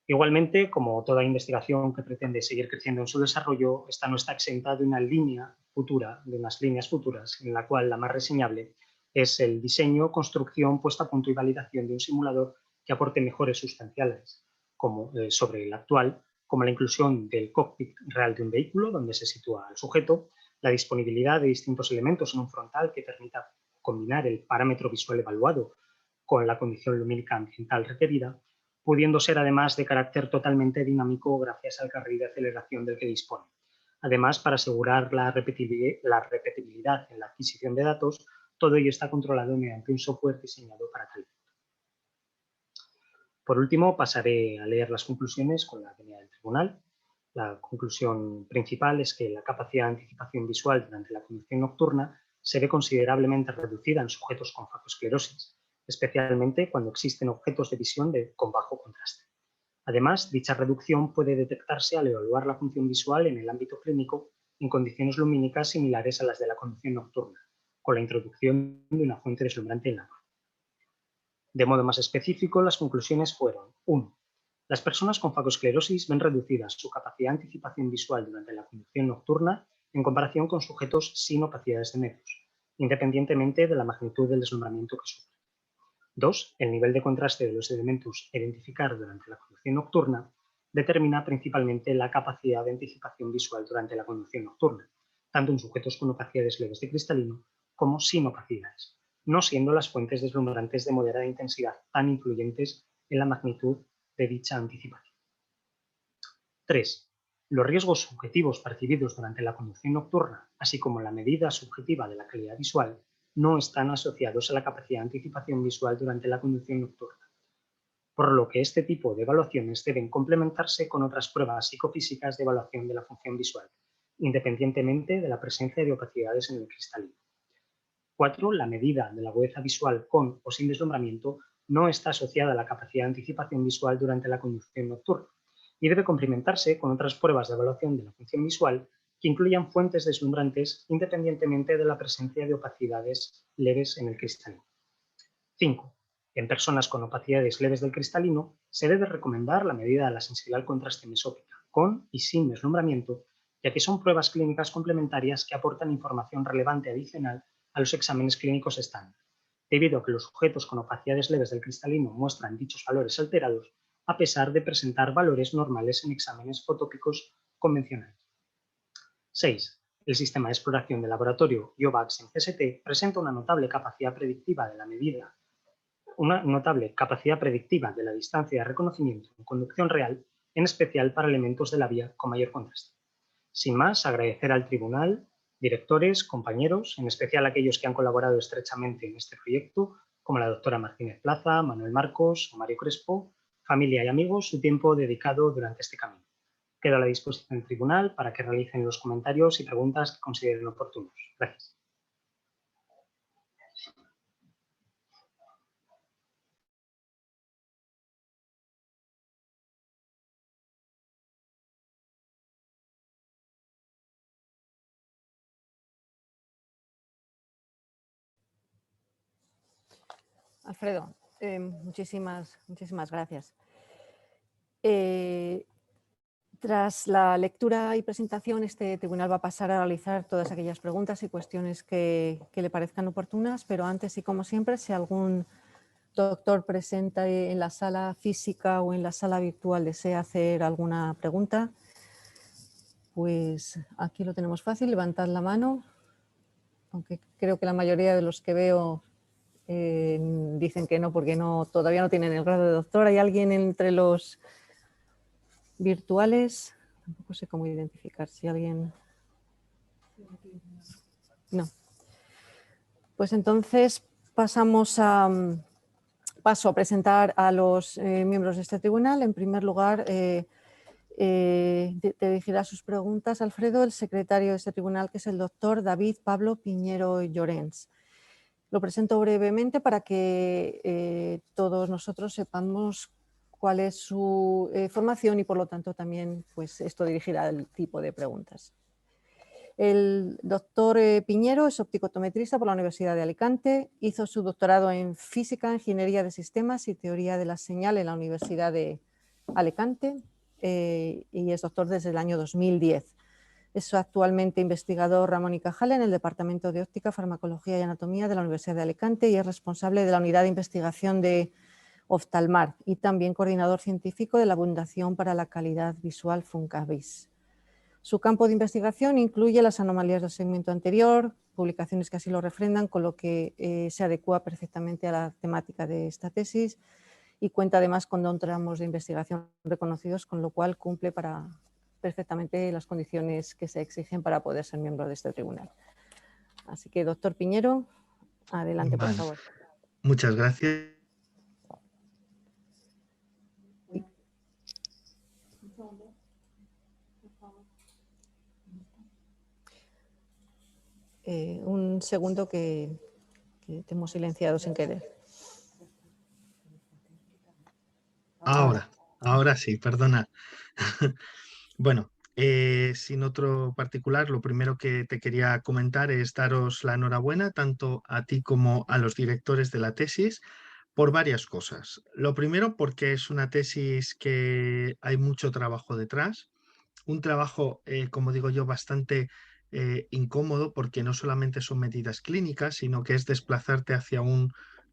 Speaker 2: Igualmente, como toda investigación que pretende seguir creciendo en su desarrollo, esta no está exenta de una línea futura, de unas líneas futuras, en la cual la más reseñable es el diseño, construcción, puesta a punto y validación de un simulador que aporte mejores sustanciales sobre el actual, como la inclusión del cockpit real de un vehículo, donde se sitúa el sujeto, la disponibilidad de distintos elementos en un frontal que permita combinar el parámetro visual evaluado con la condición lumínica ambiental requerida, pudiendo ser además de carácter totalmente dinámico gracias al carril de aceleración del que dispone. Además, para asegurar la repetibilidad en la adquisición de datos, todo ello está controlado mediante un software diseñado para tal efecto. Por último, pasaré a leer las conclusiones con la venia del tribunal. La conclusión principal es que la capacidad de anticipación visual durante la conducción nocturna se ve considerablemente reducida en sujetos con facoesclerosis, especialmente cuando existen objetos de visión con bajo contraste. Además, dicha reducción puede detectarse al evaluar la función visual en el ámbito clínico en condiciones lumínicas similares a las de la conducción nocturna, con la introducción de una fuente deslumbrante en la luz. De modo más específico, las conclusiones fueron: 1. Las personas con facoesclerosis ven reducidas su capacidad de anticipación visual durante la conducción nocturna en comparación con sujetos sin opacidades de medios, independientemente de la magnitud del deslumbramiento que sufren. 2. El nivel de contraste de los elementos a identificar durante la conducción nocturna determina principalmente la capacidad de anticipación visual durante la conducción nocturna, tanto en sujetos con opacidades leves de cristalino como sin opacidades, no siendo las fuentes deslumbrantes de moderada intensidad tan influyentes en la magnitud de dicha anticipación. 3. Los riesgos subjetivos percibidos durante la conducción nocturna, así como la medida subjetiva de la calidad visual, no están asociados a la capacidad de anticipación visual durante la conducción nocturna, por lo que este tipo de evaluaciones deben complementarse con otras pruebas psicofísicas de evaluación de la función visual, independientemente de la presencia de opacidades en el cristalino. 4. La medida de la agudeza visual con o sin deslumbramiento no está asociada a la capacidad de anticipación visual durante la conducción nocturna y debe complementarse con otras pruebas de evaluación de la función visual que incluyan fuentes deslumbrantes independientemente de la presencia de opacidades leves en el cristalino. 5. En personas con opacidades leves del cristalino se debe recomendar la medida de la sensibilidad al contraste mesópica con y sin deslumbramiento, ya que son pruebas clínicas complementarias que aportan información relevante adicional a los exámenes clínicos estándar, debido a que los sujetos con opacidades leves del cristalino muestran dichos valores alterados a pesar de presentar valores normales en exámenes fotópicos convencionales. 6. El sistema de exploración de laboratorio IOVAX en CST presenta una notable capacidad predictiva de la distancia de reconocimiento en conducción real, en especial para elementos de la vía con mayor contraste. Sin más, agradecer al tribunal, directores, compañeros, en especial aquellos que han colaborado estrechamente en este proyecto, como la doctora Martínez Plaza, Manuel Marcos o Mario Crespo, familia y amigos, su tiempo dedicado durante este camino. Quedo a la disposición del tribunal para que realicen los comentarios y preguntas que consideren oportunos. Gracias.
Speaker 1: Alfredo, muchísimas gracias. Tras la lectura y presentación, este tribunal va a pasar a realizar todas aquellas preguntas y cuestiones que le parezcan oportunas, pero antes y como siempre, si algún doctor presente en la sala física o en la sala virtual desea hacer alguna pregunta, pues aquí lo tenemos fácil, levantad la mano, aunque creo que la mayoría de los que veo dicen que no, porque todavía no tienen el grado de doctor. ¿Hay alguien entre los virtuales? Tampoco sé cómo identificar si alguien... No. Pues entonces paso a presentar a los miembros de este tribunal. En primer lugar, te dirigirá sus preguntas, Alfredo, el secretario de este tribunal, que es el doctor David Pablo Piñero Llorens. Lo presento brevemente para que todos nosotros sepamos cuál es su formación y, por lo tanto, también pues, esto dirigirá al tipo de preguntas. El doctor Piñero es opticotometrista por la Universidad de Alicante, hizo su doctorado en Física, Ingeniería de Sistemas y Teoría de la Señal en la Universidad de Alicante y es doctor desde el año 2010. Es actualmente investigador Ramón y Cajal en el Departamento de Óptica, Farmacología y Anatomía de la Universidad de Alicante y es responsable de la Unidad de Investigación de Oftalmar y también coordinador científico de la Fundación para la Calidad Visual Funcavis. Su campo de investigación incluye las anomalías del segmento anterior, publicaciones que así lo refrendan, con lo que se adecua perfectamente a la temática de esta tesis y cuenta además con 2 tramos de investigación reconocidos, con lo cual cumple perfectamente las condiciones que se exigen para poder ser miembro de este tribunal. Así que, doctor Piñero, adelante, por favor.
Speaker 3: Muchas gracias.
Speaker 1: Un segundo que te hemos silenciado sin querer.
Speaker 3: Ahora sí, perdona. Bueno, sin otro particular, lo primero que te quería comentar es daros la enhorabuena tanto a ti como a los directores de la tesis por varias cosas. Lo primero, porque es una tesis que hay mucho trabajo detrás, un trabajo, como digo yo, bastante incómodo, porque no solamente son medidas clínicas, sino que es desplazarte hacia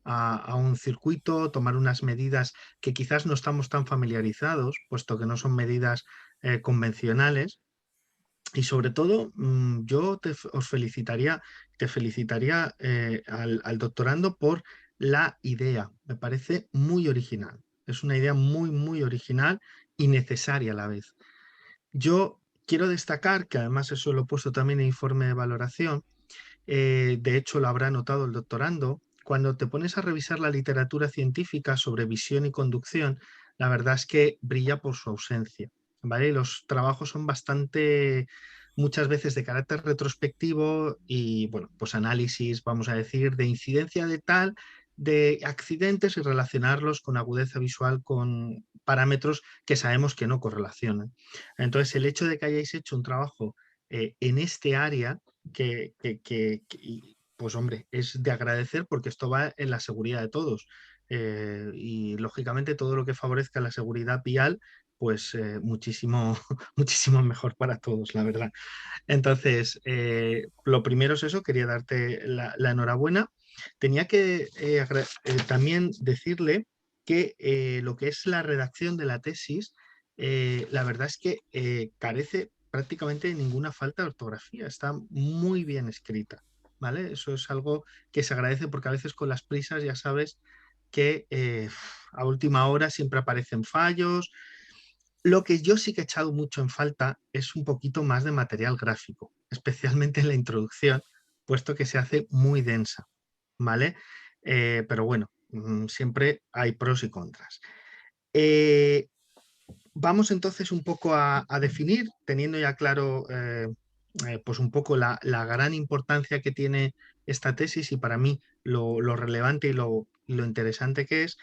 Speaker 3: a un circuito, tomar unas medidas que quizás no estamos tan familiarizados, puesto que no son medidas convencionales. Y sobre todo, yo os felicitaría, te felicitaría al doctorando por la idea. Me parece muy original. Es una idea muy, muy original y necesaria a la vez. Yo quiero destacar, que además eso lo he puesto también en informe de valoración, de hecho lo habrá notado el doctorando, cuando te pones a revisar la literatura científica sobre visión y conducción, la verdad es que brilla por su ausencia, ¿vale? Los trabajos son muchas veces de carácter retrospectivo y, bueno, pues análisis, vamos a decir, de incidencia de accidentes y relacionarlos con agudeza visual, con parámetros que sabemos que no correlacionan. Entonces, el hecho de que hayáis hecho un trabajo en este área, pues hombre, es de agradecer, porque esto va en la seguridad de todos. Y lógicamente todo lo que favorezca la seguridad vial pues muchísimo, muchísimo mejor para todos, la verdad. Entonces, lo primero es eso, quería darte la enhorabuena. Tenía que también decirle que lo que es la redacción de la tesis, la verdad es que carece prácticamente de ninguna falta de ortografía, está muy bien escrita, ¿vale? Eso es algo que se agradece porque a veces con las prisas ya sabes que a última hora siempre aparecen fallos. Lo que yo sí que he echado mucho en falta es un poquito más de material gráfico, especialmente en la introducción, puesto que se hace muy densa, ¿vale? Pero bueno, siempre hay pros y contras. Vamos entonces un poco a definir, teniendo ya claro pues un poco la gran importancia que tiene esta tesis y para mí lo relevante y lo interesante que es.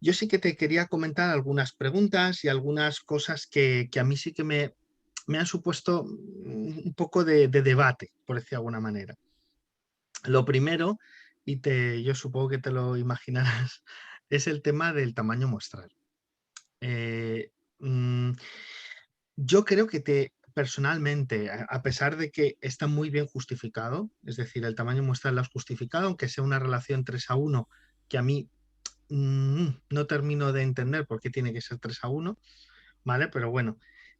Speaker 3: Yo sí que te quería comentar algunas preguntas y algunas cosas que a mí sí que me han supuesto un poco de debate, por decir de alguna manera. Lo primero, yo supongo que te lo imaginarás, es el tema del tamaño muestral. Eh, mm, yo creo que personalmente, a pesar de que está muy bien justificado, es decir, el tamaño muestral lo has justificado, aunque sea una relación 3:1, que a mí no termino de entender por qué tiene que ser 3:1, ¿vale? Pero bueno,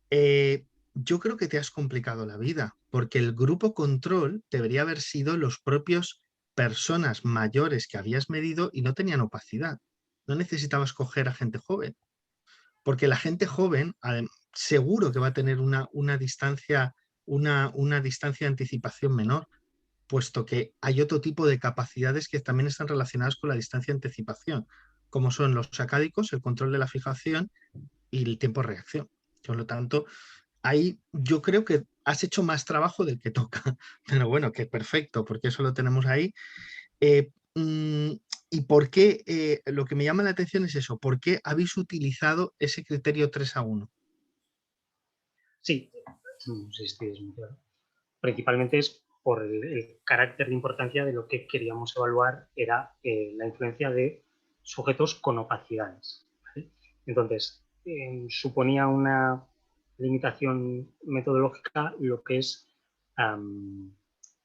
Speaker 3: yo creo que te has complicado la vida, porque el grupo control debería haber sido los propios personas mayores que habías medido y no tenían opacidad. No necesitabas coger a gente joven, porque la gente joven seguro que va a tener una distancia, una distancia de anticipación menor, puesto que hay otro tipo de capacidades que también están relacionadas con la distancia de anticipación, como son los sacádicos, el control de la fijación y el tiempo de reacción. Por lo tanto, ahí yo creo que has hecho más trabajo del que toca, pero bueno, que perfecto, porque eso lo tenemos ahí. ¿Y por qué? Lo que me llama la atención es eso, ¿por qué habéis utilizado ese criterio 3:1?
Speaker 2: Sí, sí, es muy claro. Principalmente es por el carácter de importancia de lo que queríamos evaluar, era la influencia de sujetos con opacidades, ¿vale? Entonces, suponía una limitación metodológica lo que es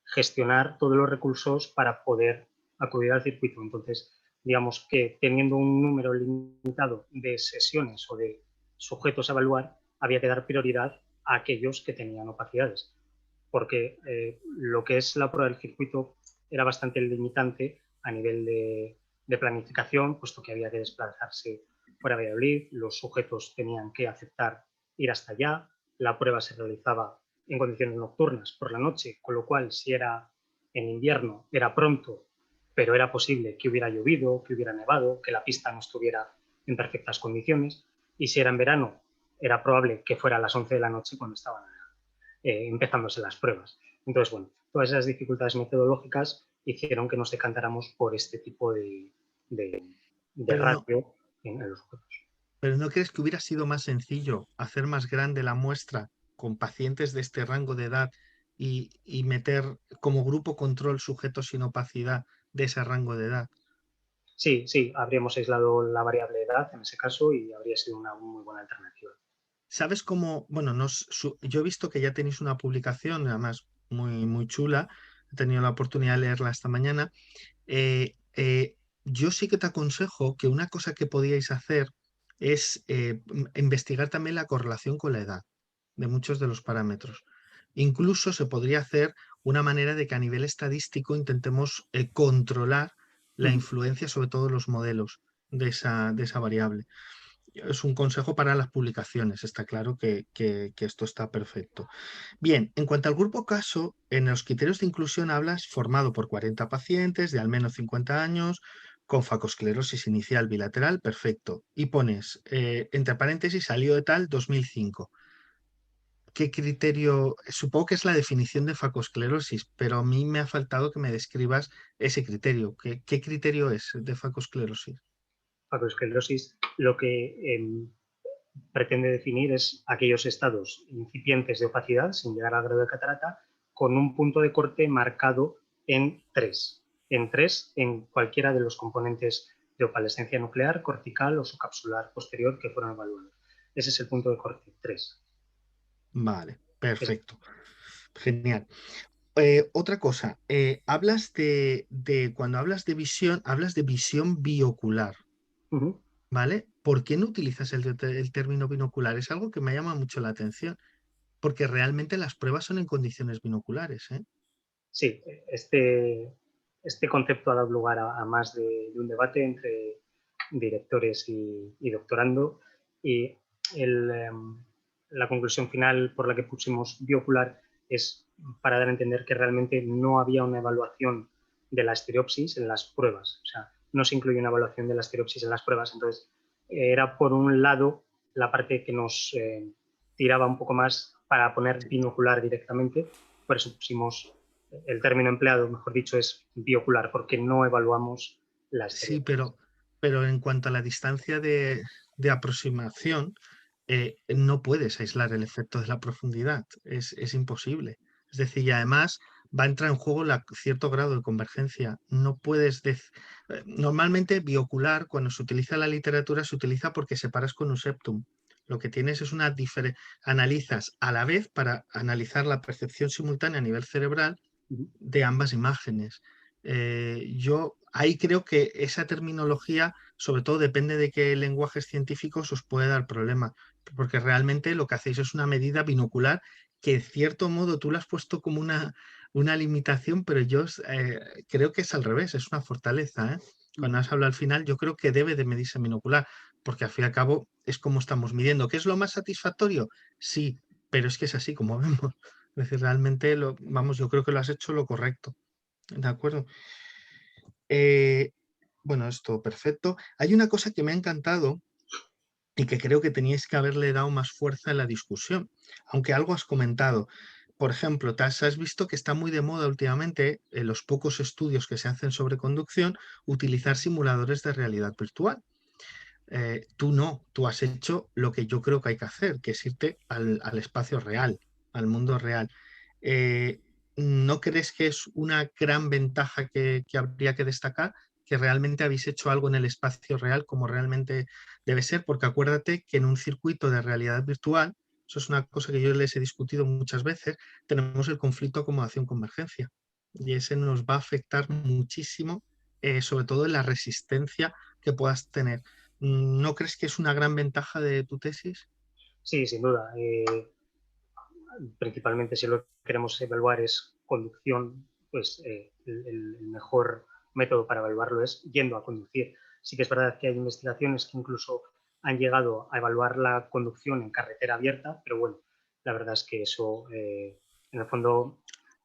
Speaker 2: gestionar todos los recursos para poder acudir al circuito. Entonces, digamos que teniendo un número limitado de sesiones o de sujetos a evaluar, había que dar prioridad a aquellos que tenían opacidades, porque lo que es la prueba del circuito era bastante limitante a nivel de planificación, puesto que había que desplazarse fuera de Valladolid, los sujetos tenían que aceptar ir hasta allá, la prueba se realizaba en condiciones nocturnas por la noche, con lo cual si era en invierno era pronto, pero era posible que hubiera llovido, que hubiera nevado, que la pista no estuviera en perfectas condiciones, y si era en verano era probable que fuera a las 11 de la noche cuando estaban empezándose las pruebas. Entonces, bueno, todas esas dificultades metodológicas hicieron que nos decantáramos por este tipo de
Speaker 3: Pero no,
Speaker 2: ratio en los juegos.
Speaker 3: pero ¿no crees que hubiera sido más sencillo hacer más grande la muestra con pacientes de este rango de edad y meter como grupo control sujetos sin opacidad de ese rango de edad?
Speaker 2: Sí, sí, habríamos aislado la variable edad en ese caso y habría sido una muy buena alternativa.
Speaker 3: ¿Sabes cómo? Bueno, yo he visto que ya tenéis una publicación, además muy, muy chula, he tenido la oportunidad de leerla esta mañana. Yo sí que te aconsejo que una cosa que podíais hacer es investigar también la correlación con la edad de muchos de los parámetros. Incluso se podría hacer una manera de que a nivel estadístico intentemos controlar la influencia sobre todo los modelos de esa variable. Es un consejo para las publicaciones, está claro que esto está perfecto. Bien, en cuanto al grupo caso, en los criterios de inclusión hablas formado por 40 pacientes de al menos 50 años con fagosclerosis inicial bilateral, perfecto. Y pones, entre paréntesis, salió de tal 2005. ¿Qué criterio? Supongo que es la definición de fagosclerosis, pero a mí me ha faltado que me describas ese criterio. ¿Qué criterio es de fagosclerosis?
Speaker 2: Fagosclerosis lo que pretende definir es aquellos estados incipientes de opacidad, sin llegar al grado de catarata, con un punto de corte marcado en 3. En 3 en cualquiera de los componentes de opalescencia nuclear, cortical o subcapsular posterior que fueron evaluados. Ese es el punto de corte, 3.
Speaker 3: Vale, perfecto.
Speaker 2: Es-
Speaker 3: Genial. Otra cosa, cuando hablas de visión biocular,
Speaker 2: Ujú.
Speaker 3: ¿vale? ¿Por qué no utilizas el término binocular? Es algo que me llama mucho la atención, porque realmente las pruebas son en condiciones binoculares, ¿eh?
Speaker 2: Sí, este concepto ha dado lugar a más de un debate entre directores y doctorando, y el, la conclusión final por la que pusimos biocular es para dar a entender que realmente no había una evaluación de la estereopsis en las pruebas. O sea, no se incluye una evaluación de la estereopsis en las pruebas. Entonces, era por un lado la parte que nos tiraba un poco más para poner binocular directamente. Por eso pusimos el término empleado, mejor dicho, es biocular, porque no evaluamos la
Speaker 3: Sí,
Speaker 2: estereopsis.
Speaker 3: pero en cuanto a la distancia de aproximación, no puedes aislar el efecto de la profundidad, es imposible. Es decir, y además va a entrar en juego cierto grado de convergencia. No puedes normalmente biocular, cuando se utiliza en la literatura, se utiliza porque separas con un septum. Lo que tienes es analizas a la vez para analizar la percepción simultánea a nivel cerebral de ambas imágenes. Yo ahí creo que esa terminología, sobre todo depende de qué lenguajes científicos, os puede dar problema, porque realmente lo que hacéis es una medida binocular que en cierto modo tú la has puesto como una limitación, pero yo creo que es al revés, es una fortaleza, ¿eh? Cuando has hablado al final, yo creo que debe de medirse binocular, porque al fin y al cabo es como estamos midiendo. ¿Qué es lo más satisfactorio? Sí, pero es que es así como vemos. Es decir, realmente, vamos, yo creo que lo has hecho lo correcto. ¿De acuerdo? Eh, bueno, esto perfecto. Hay una cosa que me ha encantado y que creo que teníais que haberle dado más fuerza en la discusión, aunque algo has comentado. Por ejemplo, has visto que está muy de moda últimamente, en los pocos estudios que se hacen sobre conducción, utilizar simuladores de realidad virtual. Tú no, tú has hecho lo que yo creo que hay que hacer, que es irte al espacio real, al mundo real. Eh, ¿No crees que es una gran ventaja que habría que destacar? Que realmente habéis hecho algo en el espacio real como realmente debe ser, porque acuérdate que en un circuito de realidad virtual, eso es una cosa que yo les he discutido muchas veces, tenemos el conflicto acomodación-convergencia y ese nos va a afectar muchísimo, sobre todo en la resistencia que puedas tener. ¿No crees que es una gran ventaja de tu tesis?
Speaker 2: Sí, sin duda. Principalmente si lo que queremos evaluar es conducción, pues el mejor método para evaluarlo es yendo a conducir. Sí que es verdad que hay investigaciones que incluso han llegado a evaluar la conducción en carretera abierta, pero bueno, la verdad es que eso en el fondo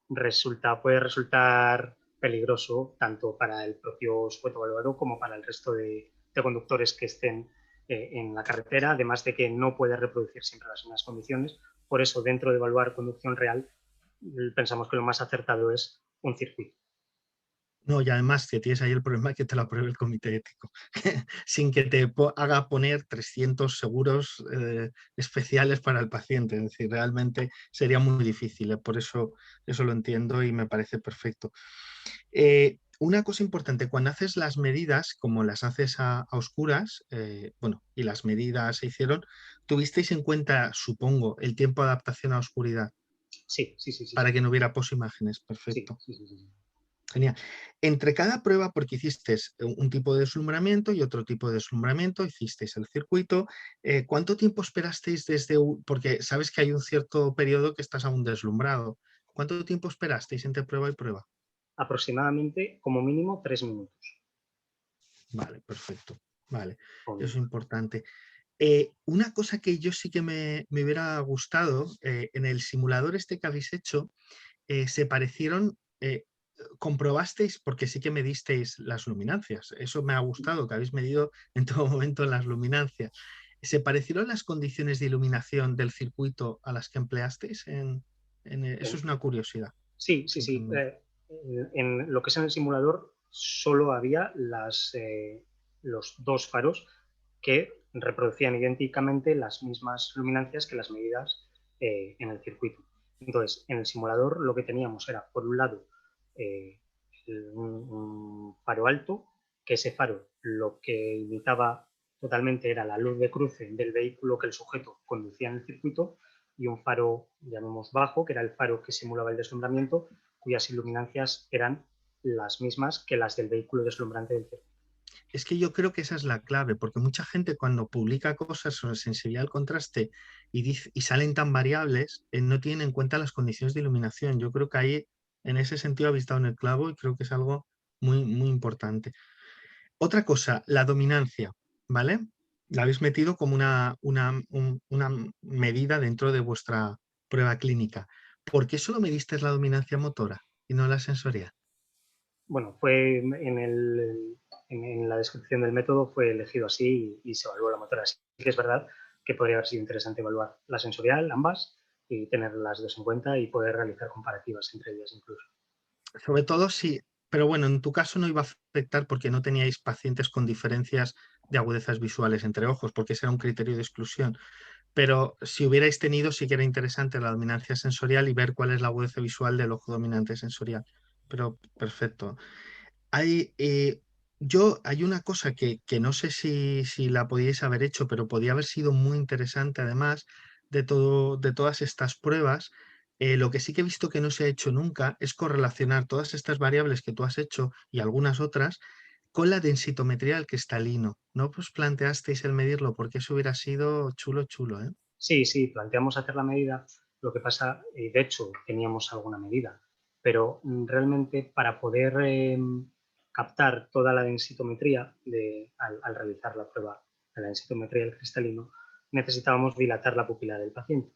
Speaker 2: puede resultar peligroso tanto para el propio sujeto evaluado como para el resto de conductores que estén en la carretera, además de que no puede reproducir siempre las mismas condiciones. Por eso, dentro de evaluar conducción real, pensamos que lo más acertado es un circuito.
Speaker 3: No, y además que tienes ahí el problema que te lo apruebe el comité ético, sin que te haga poner 300 seguros especiales para el paciente. Es decir, realmente sería muy difícil. Por eso lo entiendo y me parece perfecto. Una cosa importante, cuando haces las medidas, como las haces a oscuras, bueno, y las medidas se hicieron, ¿tuvisteis en cuenta, supongo, el tiempo de adaptación a oscuridad
Speaker 2: Sí, sí, sí, sí,
Speaker 3: para
Speaker 2: sí.
Speaker 3: que no hubiera posimágenes?
Speaker 2: Sí,
Speaker 3: Perfecto.
Speaker 2: sí, sí, sí.
Speaker 3: Genial. Entre cada prueba, porque hiciste un tipo de deslumbramiento y otro tipo de deslumbramiento, hicisteis el circuito, ¿cuánto tiempo esperasteis porque sabes que hay un cierto periodo que estás aún deslumbrado? ¿Cuánto tiempo esperasteis entre prueba y prueba?
Speaker 2: Aproximadamente, como mínimo, 3 minutos.
Speaker 3: Vale, perfecto. Vale, eso
Speaker 2: Con...
Speaker 3: es importante. Una cosa que yo sí que me hubiera gustado, en el simulador este que habéis hecho, se parecieron, comprobasteis, porque sí que medisteis las luminancias. Eso me ha gustado, que habéis medido en todo momento las luminancias. ¿Se parecieron las condiciones de iluminación del circuito a las que empleasteis? Eso es una curiosidad,
Speaker 2: Sí, sí, sí.
Speaker 3: simplemente.
Speaker 2: En lo que es en el simulador solo había los dos faros que reproducían idénticamente las mismas luminancias que las medidas en el circuito. Entonces, en el simulador lo que teníamos era, por un lado, eh, un faro alto, que ese faro lo que imitaba totalmente era la luz de cruce del vehículo que el sujeto conducía en el circuito y un faro, llamemos bajo, que era el faro que simulaba el deslumbramiento, cuyas iluminancias eran las mismas que las del vehículo deslumbrante del circuito.
Speaker 3: Es que yo creo que esa es la clave, porque mucha gente cuando publica cosas sobre sensibilidad al contraste y salen tan variables, no tienen en cuenta las condiciones de iluminación. Yo creo que ahí, en ese sentido, habéis dado en el clavo y creo que es algo muy, muy importante. Otra cosa, la dominancia, ¿vale? La habéis metido como una medida dentro de vuestra prueba clínica. ¿Por qué solo mediste la dominancia motora y no la sensorial?
Speaker 2: Bueno, fue en la descripción del método fue elegido así y se evaluó la motora. Así que es verdad que podría haber sido interesante evaluar la sensorial, ambas, y tener las dos en cuenta y poder realizar comparativas entre ellas incluso.
Speaker 3: Sobre todo si, pero bueno, en tu caso no iba a afectar porque no teníais pacientes con diferencias de agudezas visuales entre ojos, porque ese era un criterio de exclusión. Pero si hubierais tenido, sí que era interesante la dominancia sensorial y ver cuál es la agudeza visual del ojo dominante sensorial. Pero perfecto. Hay, hay una cosa que no sé si la podíais haber hecho, pero podía haber sido muy interesante además de todas estas pruebas. Lo que sí que he visto que no se ha hecho nunca es correlacionar todas estas variables que tú has hecho y algunas otras con la densitometría del cristalino. ¿No pues planteasteis el medirlo? Porque eso hubiera sido chulo, chulo, ¿eh?
Speaker 2: Sí, sí, planteamos hacer la medida. Lo que pasa, de hecho, teníamos alguna medida, pero realmente para poder captar toda la densitometría al realizar la prueba de la densitometría del cristalino, necesitábamos dilatar la pupila del paciente.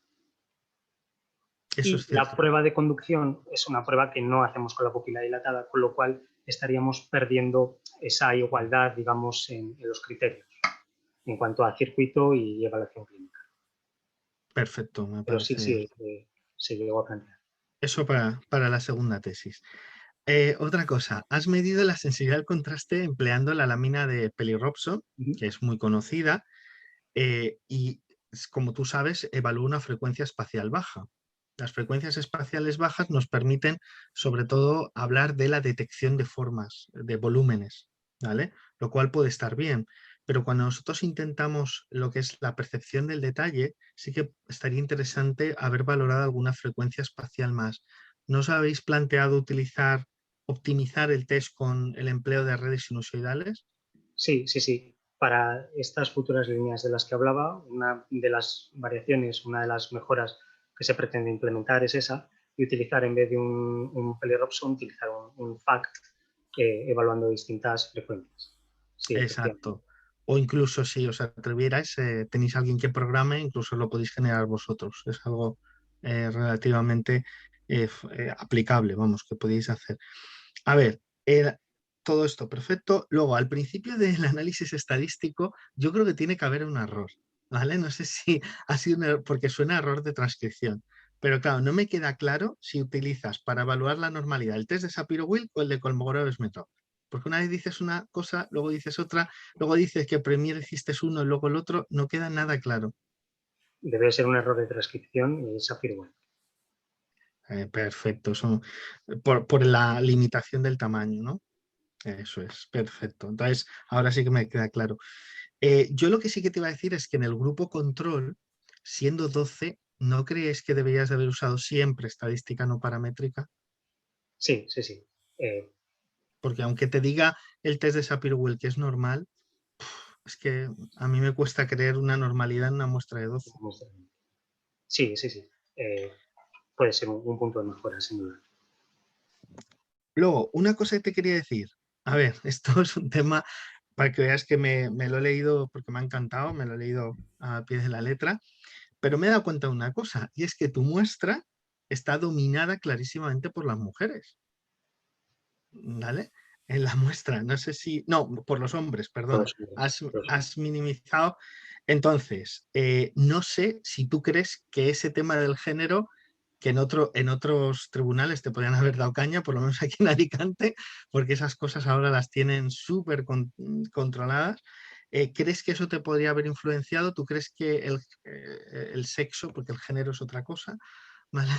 Speaker 3: Eso
Speaker 2: Y
Speaker 3: es
Speaker 2: la
Speaker 3: cierto.
Speaker 2: prueba de conducción es una prueba que no hacemos con la pupila dilatada, con lo cual estaríamos perdiendo esa igualdad, digamos, en los criterios en cuanto a circuito y evaluación clínica.
Speaker 3: Perfecto, me
Speaker 2: Pero sí,
Speaker 3: parece.
Speaker 2: sí, se llegó a plantear.
Speaker 3: Eso para la segunda tesis. Otra cosa, has medido la sensibilidad al contraste empleando la lámina de Pelly-Robson, que es muy conocida, y como tú sabes, evalúa una frecuencia espacial baja. Las frecuencias espaciales bajas nos permiten, sobre todo, hablar de la detección de formas, de volúmenes, ¿vale? Lo cual puede estar bien, pero cuando nosotros intentamos lo que es la percepción del detalle, sí que estaría interesante haber valorado alguna frecuencia espacial más. ¿No os habéis planteado optimizar el test con el empleo de redes sinusoidales?
Speaker 2: Sí, sí, sí. Para estas futuras líneas de las que hablaba, una de las variaciones, una de las mejoras que se pretende implementar es esa, y utilizar en vez de un Pelly-Robson, utilizar un FACT evaluando distintas frecuencias. Sí, efectivamente.
Speaker 3: Exacto. O incluso si os atrevierais, tenéis alguien que programe, incluso lo podéis generar vosotros. Es algo relativamente aplicable, vamos, que podéis hacer. A ver, todo esto perfecto. Luego, al principio del análisis estadístico, yo creo que tiene que haber un error, ¿vale? No sé si ha sido un error, porque suena a error de transcripción. Pero claro, no me queda claro si utilizas para evaluar la normalidad el test de Shapiro-Wilk o el de Kolmogorov-Smetov. Porque una vez dices una cosa, luego dices otra, luego dices que primero hiciste uno y luego el otro, no queda nada claro.
Speaker 2: Debe ser un error de transcripción y es Sapir-Whorf.
Speaker 3: Perfecto, por la limitación del tamaño, ¿no? Eso es, perfecto. Entonces, ahora sí que me queda claro. Yo lo que sí que te iba a decir es que en el grupo control, siendo 12, ¿no crees que deberías de haber usado siempre estadística no paramétrica?
Speaker 2: Sí, sí, sí.
Speaker 3: Porque aunque te diga el test de Sapir-Whorf que es normal, es que a mí me cuesta creer una normalidad en una muestra de 12.
Speaker 2: Sí, sí, sí. Puede ser un punto de mejora, sin duda.
Speaker 3: Luego, una cosa que te quería decir. A ver, esto es un tema para que veas que me lo he leído porque me ha encantado, me lo he leído a pie de la letra, pero me he dado cuenta de una cosa, y es que tu muestra está dominada clarísimamente por las mujeres, ¿vale? En la muestra, no sé si, no, por los hombres, perdona, has minimizado. Entonces, no sé si tú crees que ese tema del género, que en otros tribunales te podrían haber dado caña, por lo menos aquí en Alicante, porque esas cosas ahora las tienen súper controladas. ¿Crees que eso te podría haber influenciado? ¿Tú crees que el sexo, porque el género es otra cosa, ¿vale?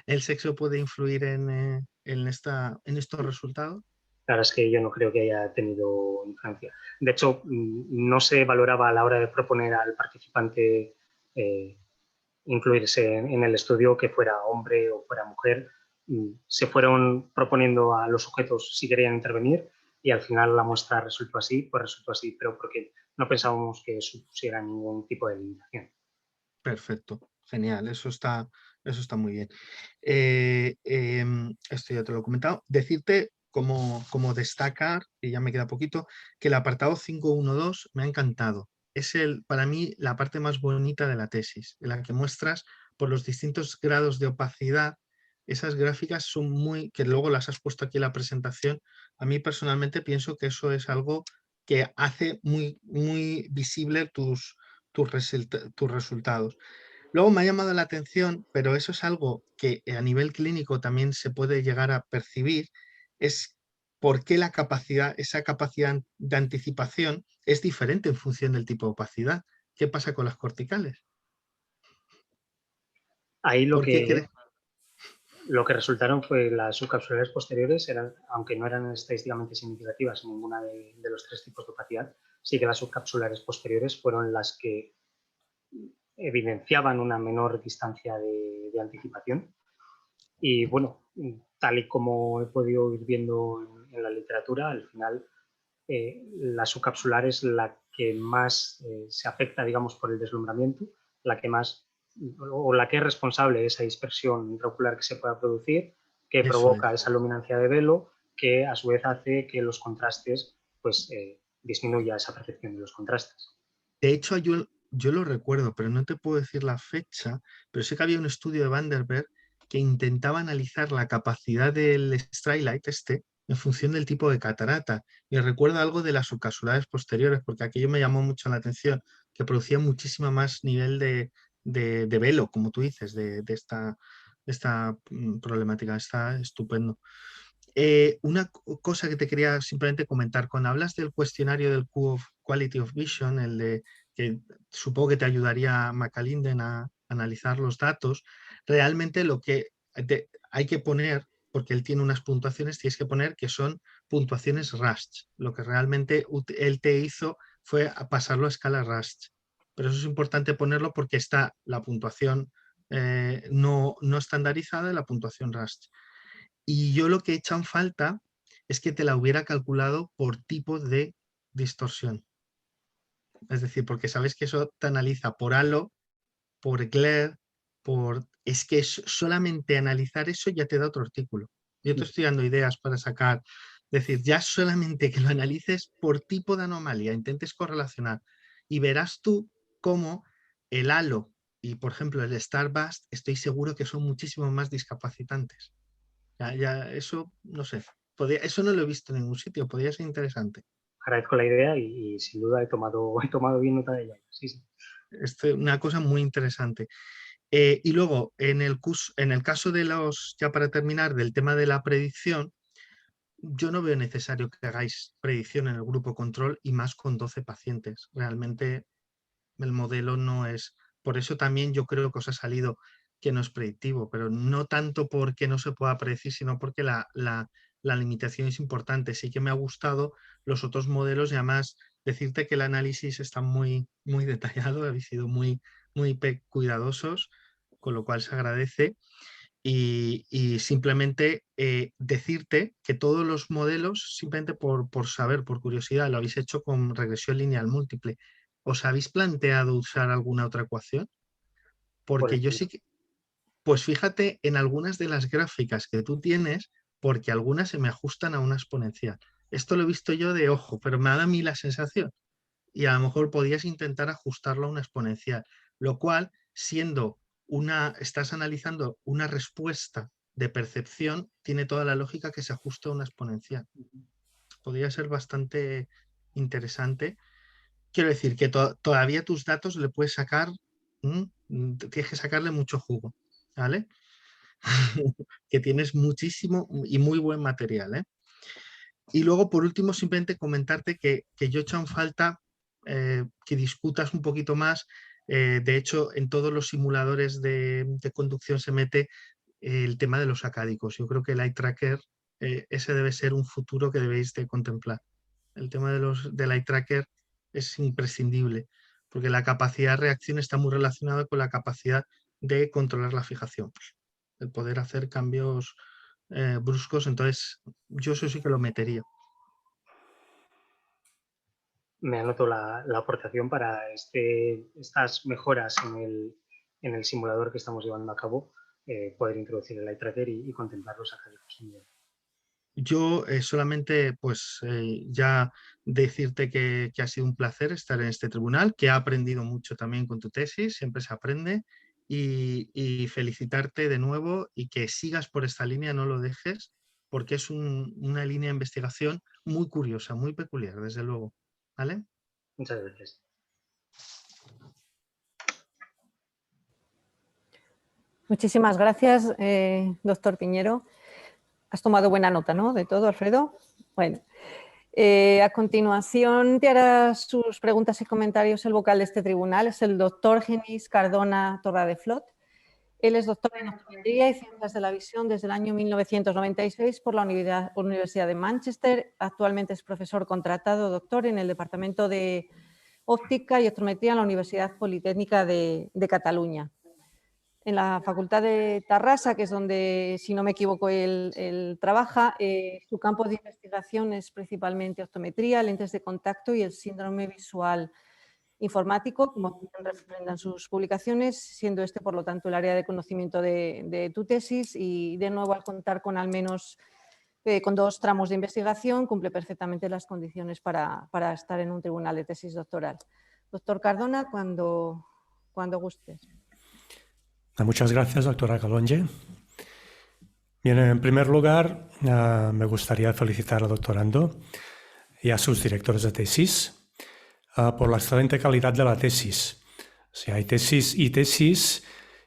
Speaker 3: ¿El sexo puede influir en estos resultados?
Speaker 2: La verdad es que yo no creo que haya tenido influencia. De hecho, no se valoraba a la hora de proponer al participante incluirse en el estudio que fuera hombre o fuera mujer. Se fueron proponiendo a los sujetos si querían intervenir y al final la muestra resultó así, pero porque no pensábamos que supusiera ningún tipo de limitación.
Speaker 3: Perfecto, genial, eso está muy bien. Esto ya te lo he comentado. Decirte como destacar, y ya me queda poquito, que el apartado 5.1.2 me ha encantado. Es para mí la parte más bonita de la tesis, en la que muestras por los distintos grados de opacidad. Esas gráficas son que luego las has puesto aquí en la presentación. A mí personalmente pienso que eso es algo que hace muy, muy visible tus resultados. Luego me ha llamado la atención, pero eso es algo que a nivel clínico también se puede llegar a percibir, es por qué esa capacidad de anticipación es diferente en función del tipo de opacidad. ¿Qué pasa con las corticales?
Speaker 2: Ahí
Speaker 3: ¿Por qué crees?
Speaker 2: lo que resultaron fue las subcapsulares posteriores, aunque no eran estadísticamente significativas en ninguna de los tres tipos de opacidad, sí que las subcapsulares posteriores fueron las que evidenciaban una menor distancia de anticipación. Y bueno, tal y como he podido ir viendo en la literatura, al final la subcapsular es la que más se afecta, digamos, por el deslumbramiento, la que más o la que es responsable de esa dispersión intraocular que se pueda producir, que
Speaker 3: Eso es.
Speaker 2: provoca esa luminancia de velo, que a su vez hace que los contrastes pues disminuya esa percepción de los contrastes.
Speaker 3: De hecho, yo lo recuerdo, pero no te puedo decir la fecha, pero sé que había un estudio de Vanderberg que intentaba analizar la capacidad del Straylight en función del tipo de catarata. Y recuerdo algo de las subcapsulares posteriores, porque aquello me llamó mucho la atención, que producía muchísimo más nivel de velo, como tú dices, de esta problemática. Está estupendo. Una cosa que te quería simplemente comentar, cuando hablas del cuestionario del Quality of Vision, que supongo que te ayudaría Macalinden a analizar los datos, realmente lo que hay que poner, porque él tiene unas puntuaciones, tienes que poner que son puntuaciones RAST. Lo que realmente él te hizo fue pasarlo a escala RAST. Pero eso es importante ponerlo porque está la puntuación no estandarizada y la puntuación RAST. Y yo lo que he echado en falta es que te la hubiera calculado por tipo de distorsión. Es decir, porque sabes que eso te analiza por halo, por glare, Es que solamente analizar eso ya te da otro artículo. Yo te estoy dando ideas para sacar. Es decir, ya solamente que lo analices por tipo de anomalía, intentes correlacionar y verás tú cómo el halo y, por ejemplo, el starburst, estoy seguro que son muchísimo más discapacitantes. Eso, no sé, eso no lo he visto en ningún sitio, podría ser interesante.
Speaker 2: Agradezco la idea y sin duda he tomado bien nota de ella. Sí, sí.
Speaker 3: Una cosa muy interesante. Y luego, en el caso de ya para terminar, del tema de la predicción, yo no veo necesario que hagáis predicción en el grupo control y más con 12 pacientes. Realmente el modelo no es. Por eso también yo creo que os ha salido que no es predictivo, pero no tanto porque no se pueda predecir, sino porque la limitación es importante. Sí que me ha gustado los otros modelos y además decirte que el análisis está muy, muy detallado, habéis sido muy, muy cuidadosos, con lo cual se agradece. Y simplemente decirte que todos los modelos, simplemente por saber, por curiosidad, lo habéis hecho con regresión lineal múltiple. ¿Os habéis planteado usar alguna otra ecuación?
Speaker 2: Por
Speaker 3: Porque yo
Speaker 2: ejemplo,
Speaker 3: sí que, pues fíjate en algunas de las gráficas que tú tienes, porque algunas se me ajustan a una exponencial. Esto lo he visto yo de ojo, pero me ha dado a mí la sensación. Y a lo mejor podías intentar ajustarlo a una exponencial, lo cual, estás analizando una respuesta de percepción, tiene toda la lógica que se ajusta a una exponencial. Podría ser bastante interesante. Quiero decir que todavía tus datos le puedes sacar, tienes que sacarle mucho jugo, ¿vale? Que tienes muchísimo y muy buen material, ¿eh? Y luego, por último, simplemente comentarte que yo he hecho en falta que discutas un poquito más. De hecho, en todos los simuladores de conducción se mete el tema de los acádicos. Yo creo que el eye tracker ese debe ser un futuro que debéis de contemplar. El tema del eye tracker es imprescindible, porque la capacidad de reacción está muy relacionada con la capacidad de controlar la fijación, el poder hacer cambios bruscos. Entonces yo eso sí que lo metería.
Speaker 2: Me anoto la aportación para estas mejoras en el simulador que estamos llevando a cabo, poder introducir el eye tracker y contemplar los académicos.
Speaker 3: Yo solamente pues ya decirte que ha sido un placer estar en este tribunal, que he aprendido mucho también con tu tesis, siempre se aprende, y felicitarte de nuevo y que sigas por esta línea, no lo dejes, porque es una línea de investigación muy curiosa, muy peculiar, desde luego. ¿Vale?
Speaker 2: Muchas gracias.
Speaker 1: Muchísimas gracias, doctor Piñero. Has tomado buena nota, ¿no? De todo, Alfredo. Bueno, a continuación te hará sus preguntas y comentarios el vocal de este tribunal. Es el doctor Genís Cardona Torradeflot. Él es doctor en Optometría y Ciencias de la Visión desde el año 1996 por la Universidad de Manchester. Actualmente es profesor contratado doctor en el Departamento de Óptica y Optometría en la Universidad Politécnica de Cataluña. En la Facultad de Tarrasa, que es donde, si no me equivoco, él trabaja, su campo de investigación es principalmente optometría, lentes de contacto y el síndrome visual informático, como refrendan sus publicaciones, siendo este, por lo tanto, el área de conocimiento de tu tesis, y de nuevo, al contar con al menos con 2 tramos de investigación, cumple perfectamente las condiciones para estar en un tribunal de tesis doctoral. Doctor Cardona, cuando gustes.
Speaker 4: Muchas gracias, doctora Calonge. Bien, en primer lugar, me gustaría felicitar al doctorando y a sus directores de tesis por la excelente calidad de la tesis. O sea, hay tesis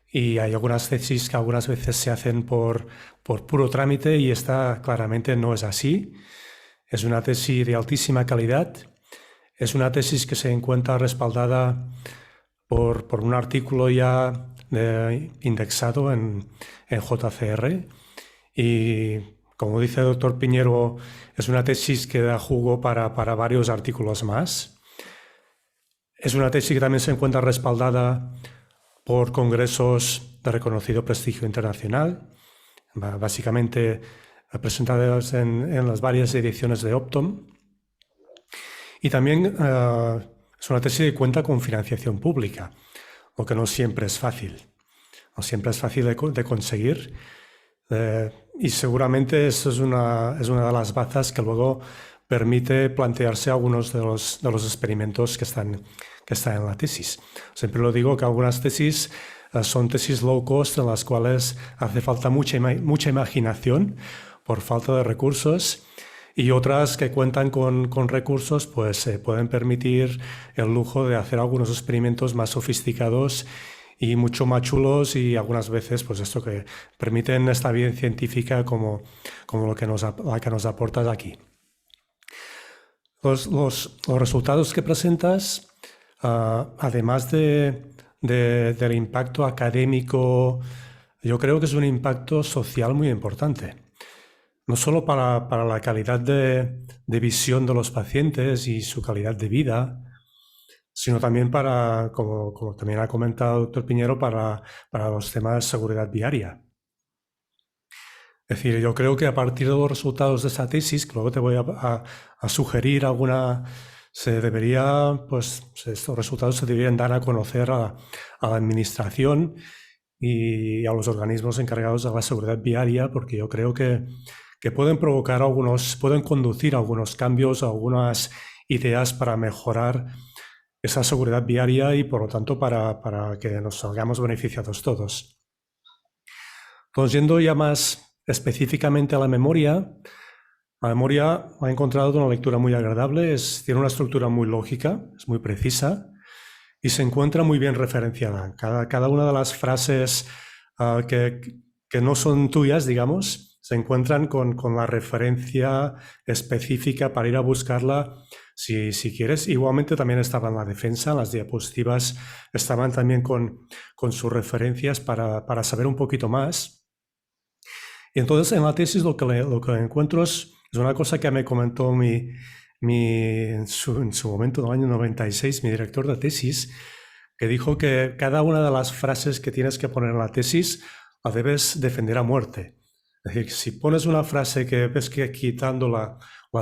Speaker 4: y hay algunas tesis que algunas veces se hacen por puro trámite, y esta claramente no es así. Es una tesis de altísima calidad. Es una tesis que se encuentra respaldada por un artículo ya indexado en JCR, y como dice el doctor Piñero, es una tesis que da jugo para varios artículos más. Es una tesis que también se encuentra respaldada por congresos de reconocido prestigio internacional, básicamente presentados en las varias ediciones de Optom, y también es una tesis que cuenta con financiación pública, lo que no siempre es fácil. No siempre es fácil de conseguir, y seguramente eso es una de las bazas que luego permite plantearse algunos de los experimentos que están en la tesis. Siempre lo digo, que algunas tesis son tesis low cost, en las cuales hace falta mucha imaginación por falta de recursos, y otras que cuentan con recursos, pues se pueden permitir el lujo de hacer algunos experimentos más sofisticados y mucho más chulos, y algunas veces pues esto que permiten esta evidencia científica como la que nos aportas aquí. Los resultados que presentas, además del impacto académico, yo creo que es un impacto social muy importante. No solo para la calidad de visión de los pacientes y su calidad de vida, sino también como también ha comentado el doctor Piñero, para los temas de seguridad viaria. Es decir, yo creo que a partir de los resultados de esa tesis, que luego te voy a sugerir estos resultados se deberían dar a conocer a la administración y a los organismos encargados de la seguridad viaria, porque yo creo que pueden pueden conducir a algunos cambios, a algunas ideas para mejorar esa seguridad viaria y, por lo tanto, para que nos salgamos beneficiados todos. Entonces, yendo ya más específicamente a la memoria la he encontrado una lectura muy agradable, tiene una estructura muy lógica, es muy precisa y se encuentra muy bien referenciada. Cada una de las frases que no son tuyas, digamos, se encuentran con la referencia específica para ir a buscarla si quieres. Igualmente también estaba en la defensa, las diapositivas estaban también con sus referencias para saber un poquito más. Y entonces en la tesis lo que encuentro es una cosa que me comentó en su momento, en el año 96, mi director de tesis, que dijo que cada una de las frases que tienes que poner en la tesis la debes defender a muerte. Es decir, si pones una frase que ves que quitando la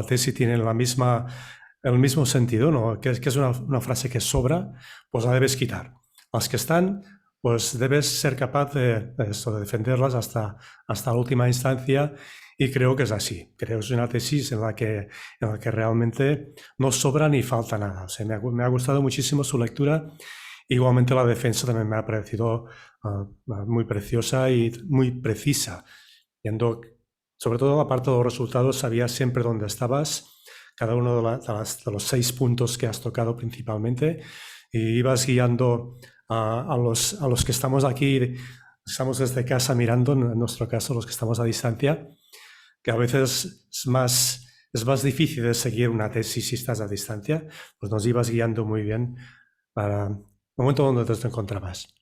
Speaker 4: tesis tiene el mismo sentido, ¿no? que es una frase que sobra, pues la debes quitar. Las que están, pues debes ser capaz de defenderlas hasta la última instancia, y creo que es así. Creo que es una tesis en la que realmente no sobra ni falta nada. O sea, me ha gustado muchísimo su lectura. Igualmente la defensa también me ha parecido muy preciosa y muy precisa. Viendo, sobre todo la parte de los resultados, sabías siempre dónde estabas, cada uno de los 6 puntos que has tocado principalmente, y ibas guiando a los que estamos aquí, estamos desde casa mirando, en nuestro caso los que estamos a distancia, que a veces es más difícil de seguir una tesis si estás a distancia, pues nos ibas guiando muy bien para el momento donde te encontrabas.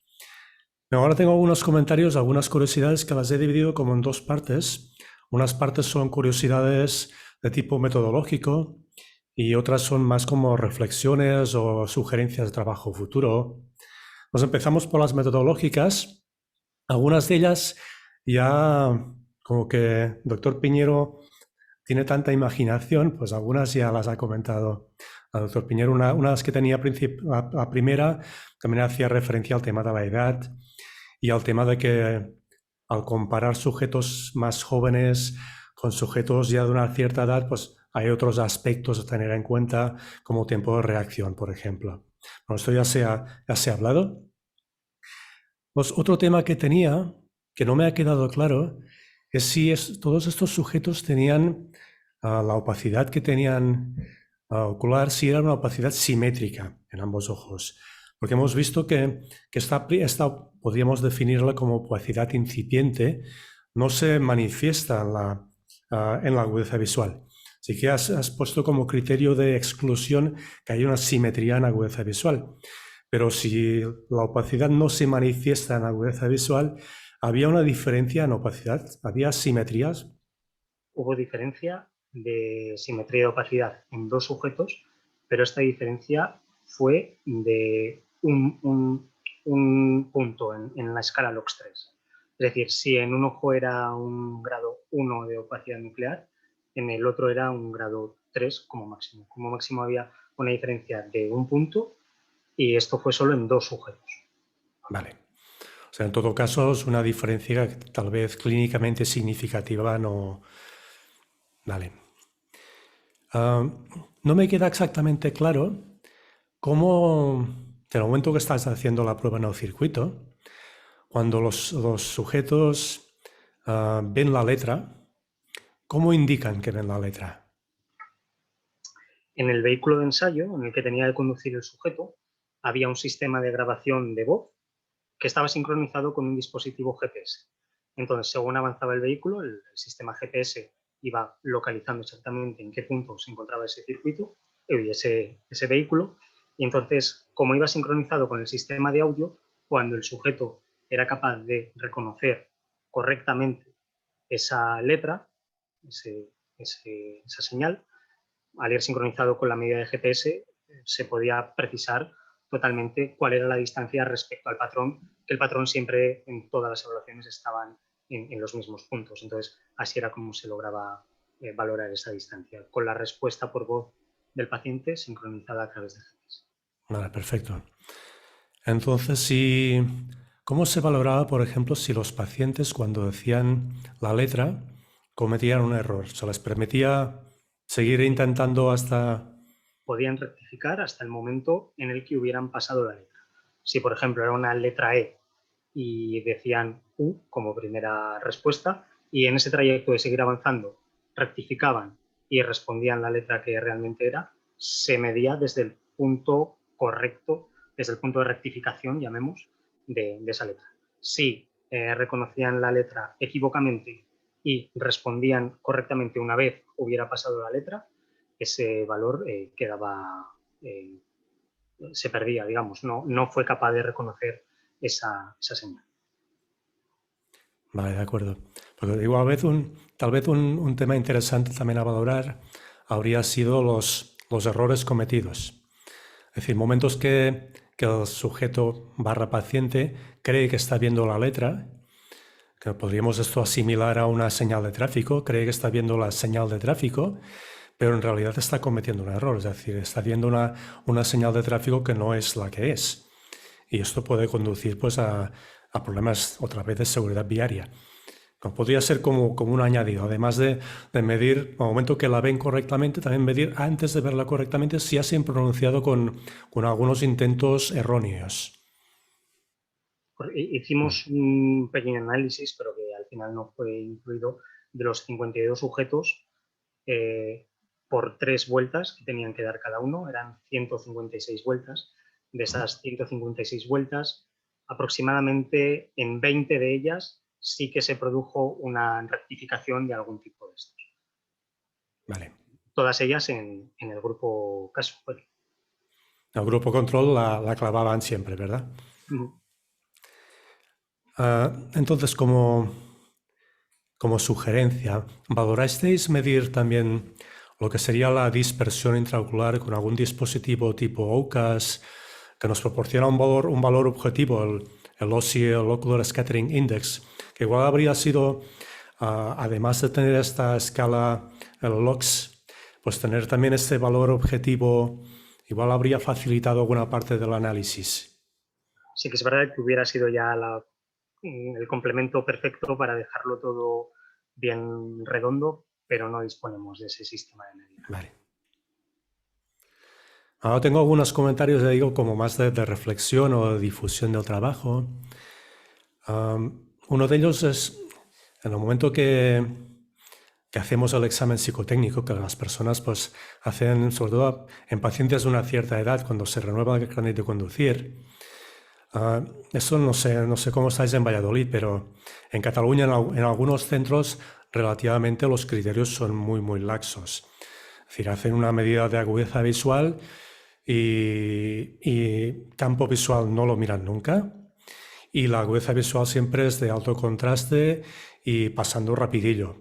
Speaker 4: Ahora tengo algunos comentarios, algunas curiosidades que las he dividido como en 2 partes. Unas partes son curiosidades de tipo metodológico y otras son más como reflexiones o sugerencias de trabajo futuro. Nos empezamos por las metodológicas. Algunas de ellas ya, como que doctor Piñero tiene tanta imaginación, pues algunas ya las ha comentado el doctor Piñero. Una de las que tenía la primera también hacía referencia al tema de la edad y al tema de que al comparar sujetos más jóvenes con sujetos ya de una cierta edad, pues hay otros aspectos a tener en cuenta, como tiempo de reacción, por ejemplo. Bueno, esto ya se ha hablado. Pues otro tema que tenía, que no me ha quedado claro, es si todos estos sujetos tenían la opacidad que tenían ocular, si era una opacidad simétrica en ambos ojos. Porque hemos visto que esta podríamos definirla como opacidad incipiente, no se manifiesta en la agudeza visual. Así que has puesto como criterio de exclusión que hay una simetría en agudeza visual. Pero si la opacidad no se manifiesta en agudeza visual, ¿había una diferencia en opacidad? ¿Había simetrías?
Speaker 2: Hubo diferencia de simetría y opacidad en 2 sujetos, pero esta diferencia fue de un punto en la escala LOX3. Es decir, si en un ojo era un grado 1 de opacidad nuclear, en el otro era un grado 3 como máximo. Como máximo había una diferencia de 1 punto, y esto fue solo en 2 sujetos.
Speaker 4: Vale. O sea, en todo caso es una diferencia que tal vez clínicamente significativa no... Vale. No me queda exactamente claro cómo, en el momento que estás haciendo la prueba en el circuito, cuando los sujetos ven la letra, ¿cómo indican que ven la letra?
Speaker 2: En el vehículo de ensayo, en el que tenía que conducir el sujeto, había un sistema de grabación de voz que estaba sincronizado con un dispositivo GPS. Entonces, según avanzaba el vehículo, el sistema GPS iba localizando exactamente en qué punto se encontraba ese circuito, ese vehículo, y entonces, como iba sincronizado con el sistema de audio, cuando el sujeto era capaz de reconocer correctamente esa letra, esa señal, al ir sincronizado con la medida de GPS, se podía precisar totalmente cuál era la distancia respecto al patrón, que el patrón siempre en todas las evaluaciones estaban en los mismos puntos. Entonces, así era como se lograba valorar esa distancia, con la respuesta por voz del paciente sincronizada a través de GPS.
Speaker 4: Vale, perfecto. Entonces, ¿cómo se valoraba, por ejemplo, si los pacientes cuando decían la letra cometían un error? ¿Se les permitía seguir intentando hasta...?
Speaker 2: Podían rectificar hasta el momento en el que hubieran pasado la letra. Si, por ejemplo, era una letra E y decían U como primera respuesta, y en ese trayecto de seguir avanzando rectificaban y respondían la letra que realmente era, se medía desde el punto correcto, desde el punto de rectificación, llamemos, de esa letra. Si reconocían la letra equivocamente y respondían correctamente una vez hubiera pasado la letra, ese valor quedaba, se perdía, digamos, no fue capaz de reconocer esa señal.
Speaker 4: Vale, de acuerdo. Porque digo, tal vez un tema interesante también a valorar habría sido los errores cometidos. Es decir, momentos que el sujeto / paciente cree que está viendo la letra, que podríamos esto asimilar a una señal de tráfico, cree que está viendo la señal de tráfico, pero en realidad está cometiendo un error, es decir, está viendo una señal de tráfico que no es la que es. Y esto puede conducir pues, a problemas otra vez de seguridad viaria. Podría ser como un añadido, además de medir, al momento que la ven correctamente, también medir antes de verla correctamente si ha sido pronunciado con algunos intentos erróneos.
Speaker 2: Hicimos un pequeño análisis, pero que al final no fue incluido, de los 52 sujetos por 3 vueltas que tenían que dar cada uno, eran 156 vueltas. De esas 156 vueltas, aproximadamente en 20 de ellas sí que se produjo una rectificación de algún tipo de estos.
Speaker 4: Vale.
Speaker 2: Todas ellas en el grupo caso.
Speaker 4: El grupo control la clavaban siempre, ¿verdad?
Speaker 2: Uh-huh.
Speaker 4: Entonces, como sugerencia, ¿valorasteis medir también lo que sería la dispersión intraocular con algún dispositivo tipo OCAS que nos proporciona un valor objetivo, el OSI, el Ocular Scattering Index, que igual habría sido, además de tener esta escala, el LOX, pues tener también este valor objetivo, igual habría facilitado alguna parte del análisis?
Speaker 2: Sí que es verdad que hubiera sido ya el complemento perfecto para dejarlo todo bien redondo, pero no disponemos de ese sistema de medida.
Speaker 4: Vale. Ahora tengo algunos comentarios, digo, como más de reflexión o de difusión del trabajo. Uno de ellos es, en el momento que hacemos el examen psicotécnico, que las personas pues, hacen, sobre todo en pacientes de una cierta edad, cuando se renueva el carnet de conducir. Eso no sé cómo estáis en Valladolid, pero en Cataluña, en algunos centros, relativamente los criterios son muy, muy laxos. Es decir, hacen una medida de agudeza visual y campo visual no lo miran nunca. Y la agudeza visual siempre es de alto contraste y pasando rapidillo.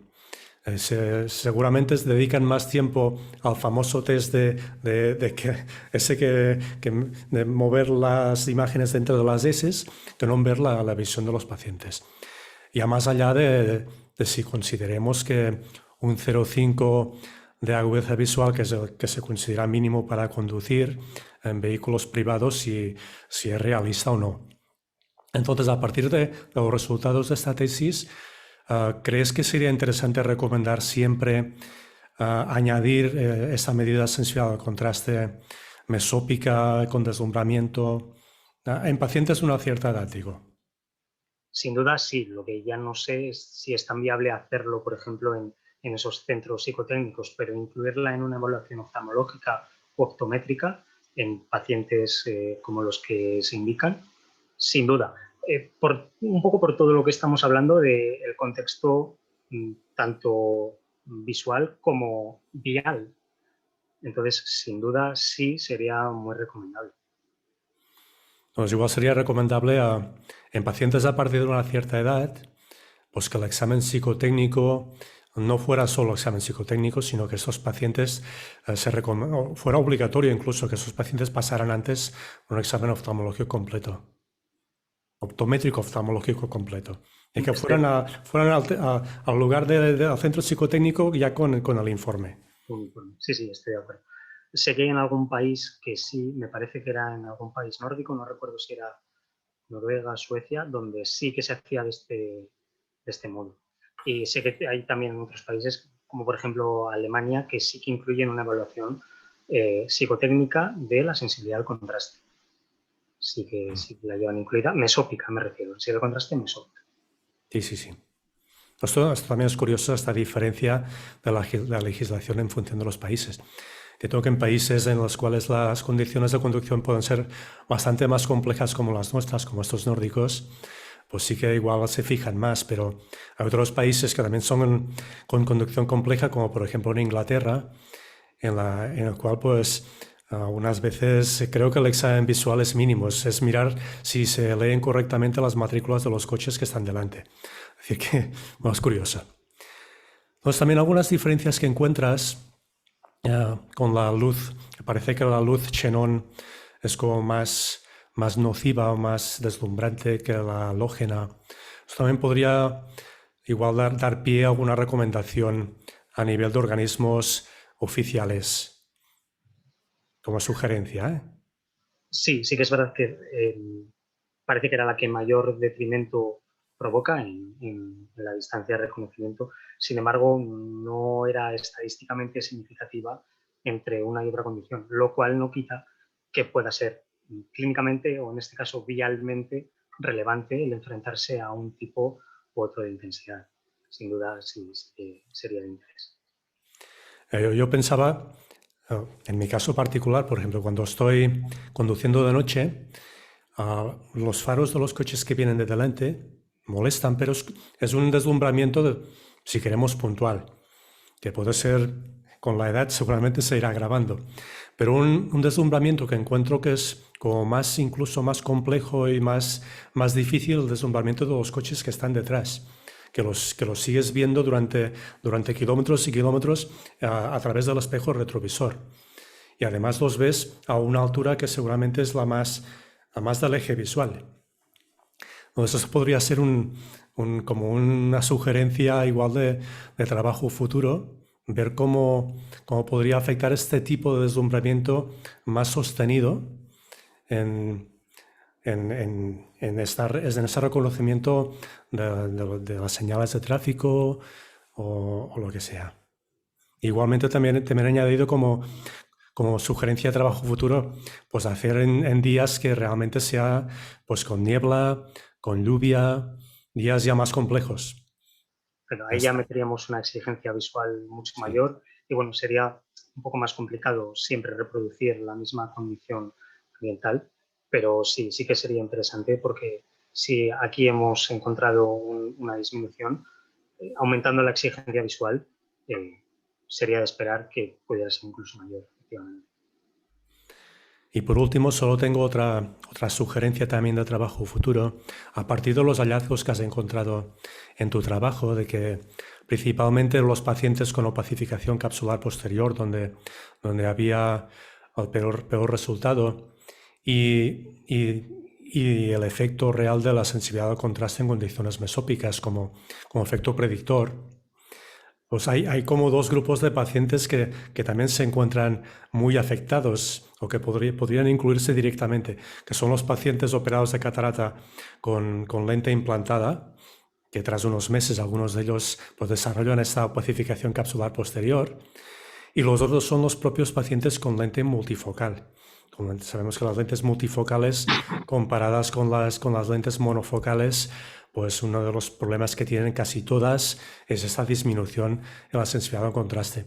Speaker 4: Seguramente se dedican más tiempo al famoso test de mover las imágenes dentro de las S que no en ver la visión de los pacientes. Ya más allá de si consideremos que un 0,5 de agudeza visual, que se considera mínimo para conducir en vehículos privados, si es realista o no. Entonces, a partir de los resultados de esta tesis, ¿crees que sería interesante recomendar siempre añadir esa medida sensible al contraste mesópica con deslumbramiento en pacientes de una cierta edad, digo?
Speaker 2: Sin duda sí, lo que ya no sé es si es tan viable hacerlo, por ejemplo, en esos centros psicotécnicos, pero incluirla en una evaluación oftalmológica o optométrica en pacientes como los que se indican, sin duda. Un poco por todo lo que estamos hablando del contexto tanto visual como vial. Entonces, sin duda, sí sería muy recomendable.
Speaker 4: Pues igual sería recomendable en pacientes a partir de una cierta edad, pues que el examen psicotécnico no fuera solo examen psicotécnico, sino que esos pacientes fuera obligatorio incluso que esos pacientes pasaran antes un examen oftalmológico completo. Optométrico oftalmológico completo. Y que fueran al lugar del centro psicotécnico ya con el informe.
Speaker 2: Sí, estoy de acuerdo. Sé que hay en algún país que sí, me parece que era en algún país nórdico, no recuerdo si era Noruega, Suecia, donde sí que se hacía de este modo. Y sé que hay también en otros países, como por ejemplo Alemania, que sí que incluyen una evaluación psicotécnica de la sensibilidad al contraste. Sí que la llevan incluida, mesópica me refiero, si el contraste mesópica.
Speaker 4: Sí. Esto también es curioso, esta diferencia de la legislación en función de los países. Entiendo que en países en los cuales las condiciones de conducción pueden ser bastante más complejas como las nuestras, como estos nórdicos, pues sí que igual se fijan más, pero hay otros países que también son con conducción compleja, como por ejemplo en Inglaterra, en el cual pues algunas veces creo que el examen visual es mínimo, es mirar si se leen correctamente las matrículas de los coches que están delante. Es Es decir, que, bueno, es curioso. Entonces, también algunas diferencias que encuentras con la luz. Parece que la luz xenón es como más nociva o más deslumbrante que la halógena. Esto también podría igual dar pie a alguna recomendación a nivel de organismos oficiales, como sugerencia, ¿eh?
Speaker 2: Sí, sí que es verdad que parece que era la que mayor detrimento provoca en la distancia de reconocimiento. Sin embargo, no era estadísticamente significativa entre una y otra condición, lo cual no quita que pueda ser clínicamente o en este caso vialmente relevante el enfrentarse a un tipo u otro de intensidad. Sin duda, sí, sería de interés.
Speaker 4: Yo pensaba, en mi caso particular, por ejemplo, cuando estoy conduciendo de noche, los faros de los coches que vienen de delante molestan, pero es un deslumbramiento, si queremos, puntual, que puede ser, con la edad seguramente se irá agravando, pero un deslumbramiento que encuentro que es como más, incluso más complejo y más difícil, el deslumbramiento de los coches que están detrás, que los sigues viendo durante kilómetros y kilómetros a través del espejo retrovisor. Y además los ves a una altura que seguramente es la más del eje visual. Entonces eso podría ser como una sugerencia igual de trabajo futuro, ver cómo podría afectar este tipo de deslumbramiento más sostenido en ese reconocimiento de las señales de tráfico o lo que sea. Igualmente también he añadido como sugerencia de trabajo futuro, pues hacer en días que realmente sea pues con niebla, con lluvia, días ya más complejos.
Speaker 2: Pero ahí ya meteríamos una exigencia visual mucho mayor y bueno, sería un poco más complicado siempre reproducir la misma condición ambiental, pero sí que sería interesante porque si aquí hemos encontrado una disminución, aumentando la exigencia visual, sería de esperar que pudiera ser incluso mayor, efectivamente.
Speaker 4: Y por último, solo tengo otra sugerencia también de trabajo futuro. A partir de los hallazgos que has encontrado en tu trabajo, de que principalmente los pacientes con opacificación capsular posterior, donde había el peor resultado, y el efecto real de la sensibilidad al contraste en condiciones mesópicas como efecto predictor, pues hay como dos grupos de pacientes que también se encuentran muy afectados o que podrían incluirse directamente, que son los pacientes operados de catarata con lente implantada, que tras unos meses algunos de ellos pues, desarrollan esta opacificación capsular posterior, y los otros son los propios pacientes con lente multifocal. Sabemos que las lentes multifocales comparadas con las lentes monofocales, pues uno de los problemas que tienen casi todas es esta disminución en la sensibilidad al contraste.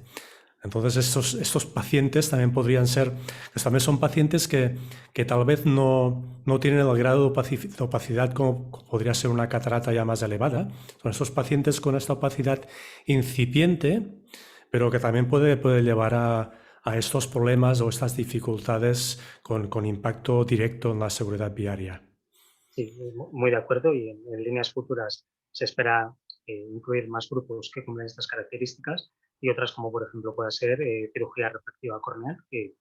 Speaker 4: Entonces estos pacientes también podrían ser, pues también son pacientes que tal vez no tienen el grado de opacidad como podría ser una catarata ya más elevada. Son estos pacientes con esta opacidad incipiente, pero que también puede llevar a estos problemas o estas dificultades con impacto directo en la seguridad viaria.
Speaker 2: Sí, muy de acuerdo y en líneas futuras se espera incluir más grupos que cumplen estas características y otras como por ejemplo puede ser cirugía refractiva corneal, que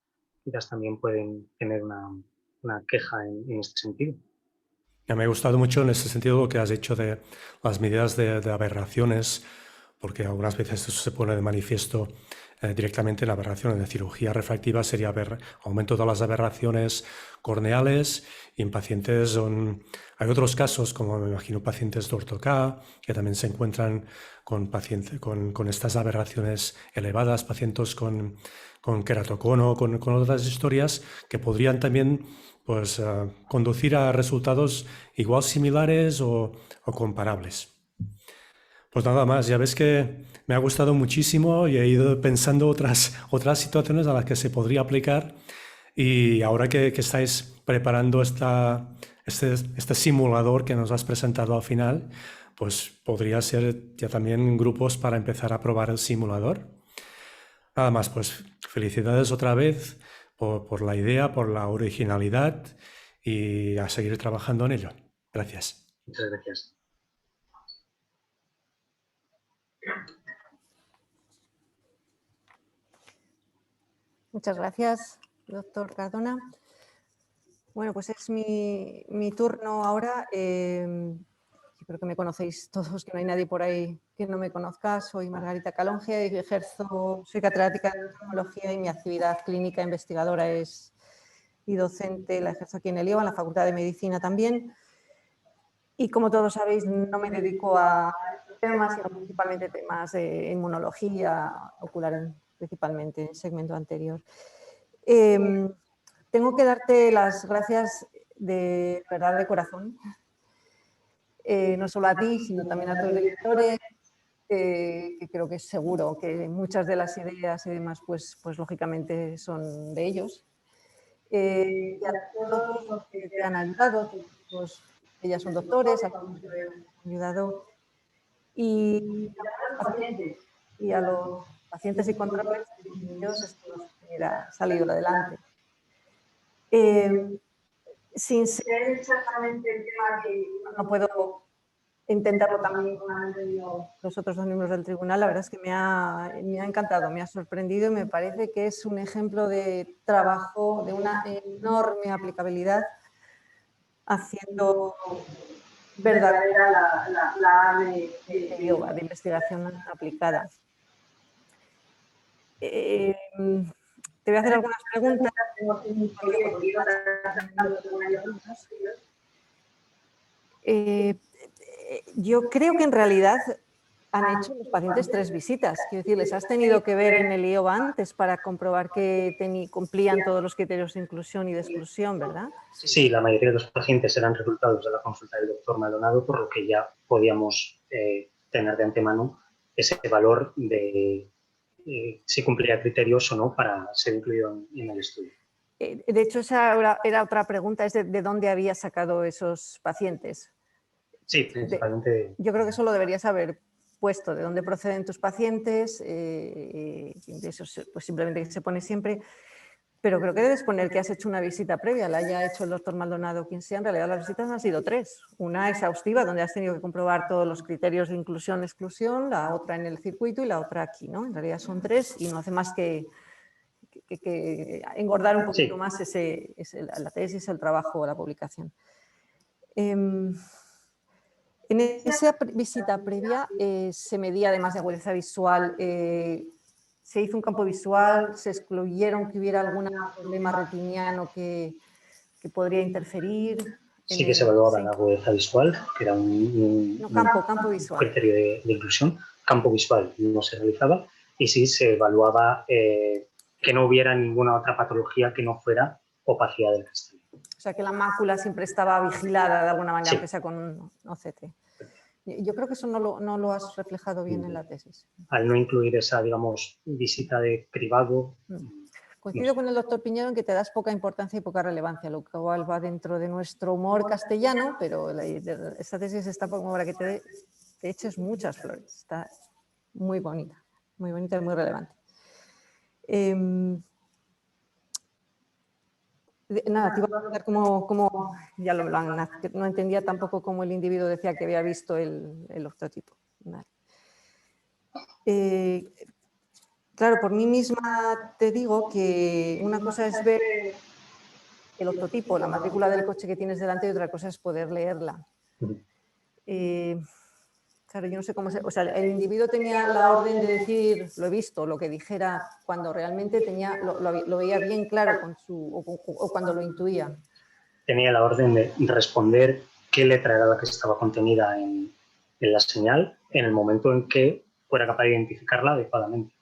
Speaker 2: quizás también pueden tener una queja en este sentido.
Speaker 4: Me ha gustado mucho en ese sentido lo que has dicho de las medidas de aberraciones, porque algunas veces eso se pone de manifiesto directamente en aberraciones. En cirugía refractiva sería aumento de las aberraciones corneales y en pacientes hay otros casos, como me imagino pacientes de orto-K, que también se encuentran con estas aberraciones elevadas, pacientes con queratocono, con otras historias que podrían también pues, conducir a resultados igual similares o comparables. Pues nada más, ya ves que me ha gustado muchísimo y he ido pensando otras situaciones a las que se podría aplicar y ahora que estáis preparando este simulador que nos has presentado al final, pues podría ser ya también grupos para empezar a probar el simulador. Nada más, pues felicidades otra vez por la idea, por la originalidad y a seguir trabajando en ello. Gracias.
Speaker 2: Muchas gracias.
Speaker 1: Muchas gracias, doctor Cardona. Bueno, pues es mi turno ahora. Yo creo que me conocéis todos, que no hay nadie por ahí que no me conozca. Soy Margarita Calonge y soy catedrática de entomología y mi actividad clínica investigadora y docente la ejerzo aquí en el IOA, en la Facultad de Medicina también. Y como todos sabéis, no me dedico a temas, sino principalmente temas de inmunología ocular, principalmente en el segmento anterior. Tengo que darte las gracias de verdad, de corazón, no solo a ti, sino también a tus directores, que creo que es seguro que muchas de las ideas y demás, pues lógicamente son de ellos. Y a todos los que te han ayudado, pues, ellas son doctores, a todos los que te han ayudado, y a los pacientes, y a los pacientes y controles, ellos esto nos hubiera salido adelante. Sin ser exactamente el tema que no puedo intentarlo también con los otros dos miembros del tribunal, la verdad es que me ha encantado, me ha sorprendido y me parece que es un ejemplo de trabajo, de una enorme aplicabilidad, haciendo verdadera la de yoga, de investigación aplicada. Te voy a hacer algunas preguntas. Yo creo que en realidad han hecho los pacientes 3 visitas. Quiero decir, les has tenido que ver en el IOBA antes para comprobar que cumplían todos los criterios de inclusión y de exclusión, ¿verdad?
Speaker 2: Sí, la mayoría de los pacientes eran resultados de la consulta del doctor Maldonado, por lo que ya podíamos tener de antemano ese valor de si cumplía criterios o no para ser incluido en el estudio.
Speaker 1: De hecho, esa era otra pregunta, es de dónde había sacado esos pacientes.
Speaker 2: Sí, principalmente.
Speaker 1: Yo creo que eso lo deberías haber puesto, de dónde proceden tus pacientes, eso pues simplemente se pone siempre, pero creo que debes poner que has hecho una visita previa, la haya hecho el doctor Maldonado o quien sea. En realidad las visitas han sido 3, una exhaustiva donde has tenido que comprobar todos los criterios de inclusión, exclusión, la otra en el circuito y la otra aquí, ¿no? En realidad son 3 y no hace más que engordar un poquito más la tesis, el trabajo o la publicación. En esa visita previa se medía, además de agudeza visual, se hizo un campo visual, se excluyeron que hubiera algún problema retiniano que podría interferir.
Speaker 2: Sí que se evaluaba la agudeza visual, que era un
Speaker 1: campo visual.
Speaker 2: Criterio de inclusión. Campo visual no se realizaba y sí se evaluaba que no hubiera ninguna otra patología que no fuera opacidad del cristal.
Speaker 1: O sea, que la mácula siempre estaba vigilada de alguna manera, aunque sea con un OCT. Yo creo que eso no lo has reflejado bien en la tesis.
Speaker 2: Al no incluir esa, digamos, visita de cribado.
Speaker 1: Coincido con el doctor Piñero en que te das poca importancia y poca relevancia, lo cual va dentro de nuestro humor castellano, pero esta tesis está como para que te eches muchas flores. Está muy bonita y muy relevante. Nada, te iba a preguntar cómo ya no entendía tampoco cómo el individuo decía que había visto el octotipo. Vale. Claro, por mí misma te digo que una cosa es ver el octotipo, la matrícula del coche que tienes delante, y otra cosa es poder leerla. Claro, yo no sé cómo o sea, el individuo tenía la orden de decir, lo he visto, lo que dijera, cuando realmente lo veía bien claro o cuando lo intuía.
Speaker 2: Tenía la orden de responder qué letra era la que estaba contenida en la señal en el momento en que fuera capaz de identificarla adecuadamente.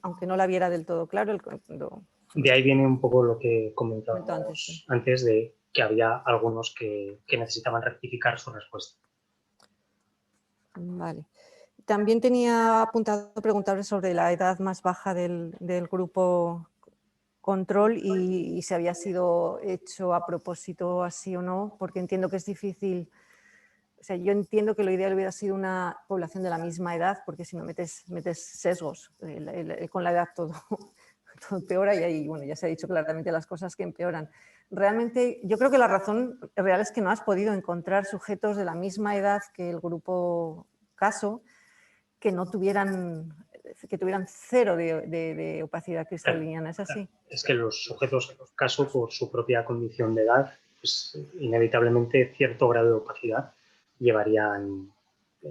Speaker 1: Aunque no la viera del todo claro.
Speaker 2: De ahí viene un poco lo que comentábamos antes de que había algunos que necesitaban rectificar su respuesta.
Speaker 1: Vale. También tenía apuntado preguntarle sobre la edad más baja del grupo control y si había sido hecho a propósito así o no, porque entiendo que es difícil. O sea, yo entiendo que lo ideal hubiera sido una población de la misma edad, porque si no metes sesgos, con la edad todo empeora y ahí, bueno, ya se ha dicho claramente las cosas que empeoran. Realmente, yo creo que la razón real es que no has podido encontrar sujetos de la misma edad que el grupo caso que no tuvieran, que tuvieran cero de opacidad cristaliniana, ¿es así?
Speaker 2: Es que los sujetos caso, por su propia condición de edad, pues inevitablemente cierto grado de opacidad llevarían...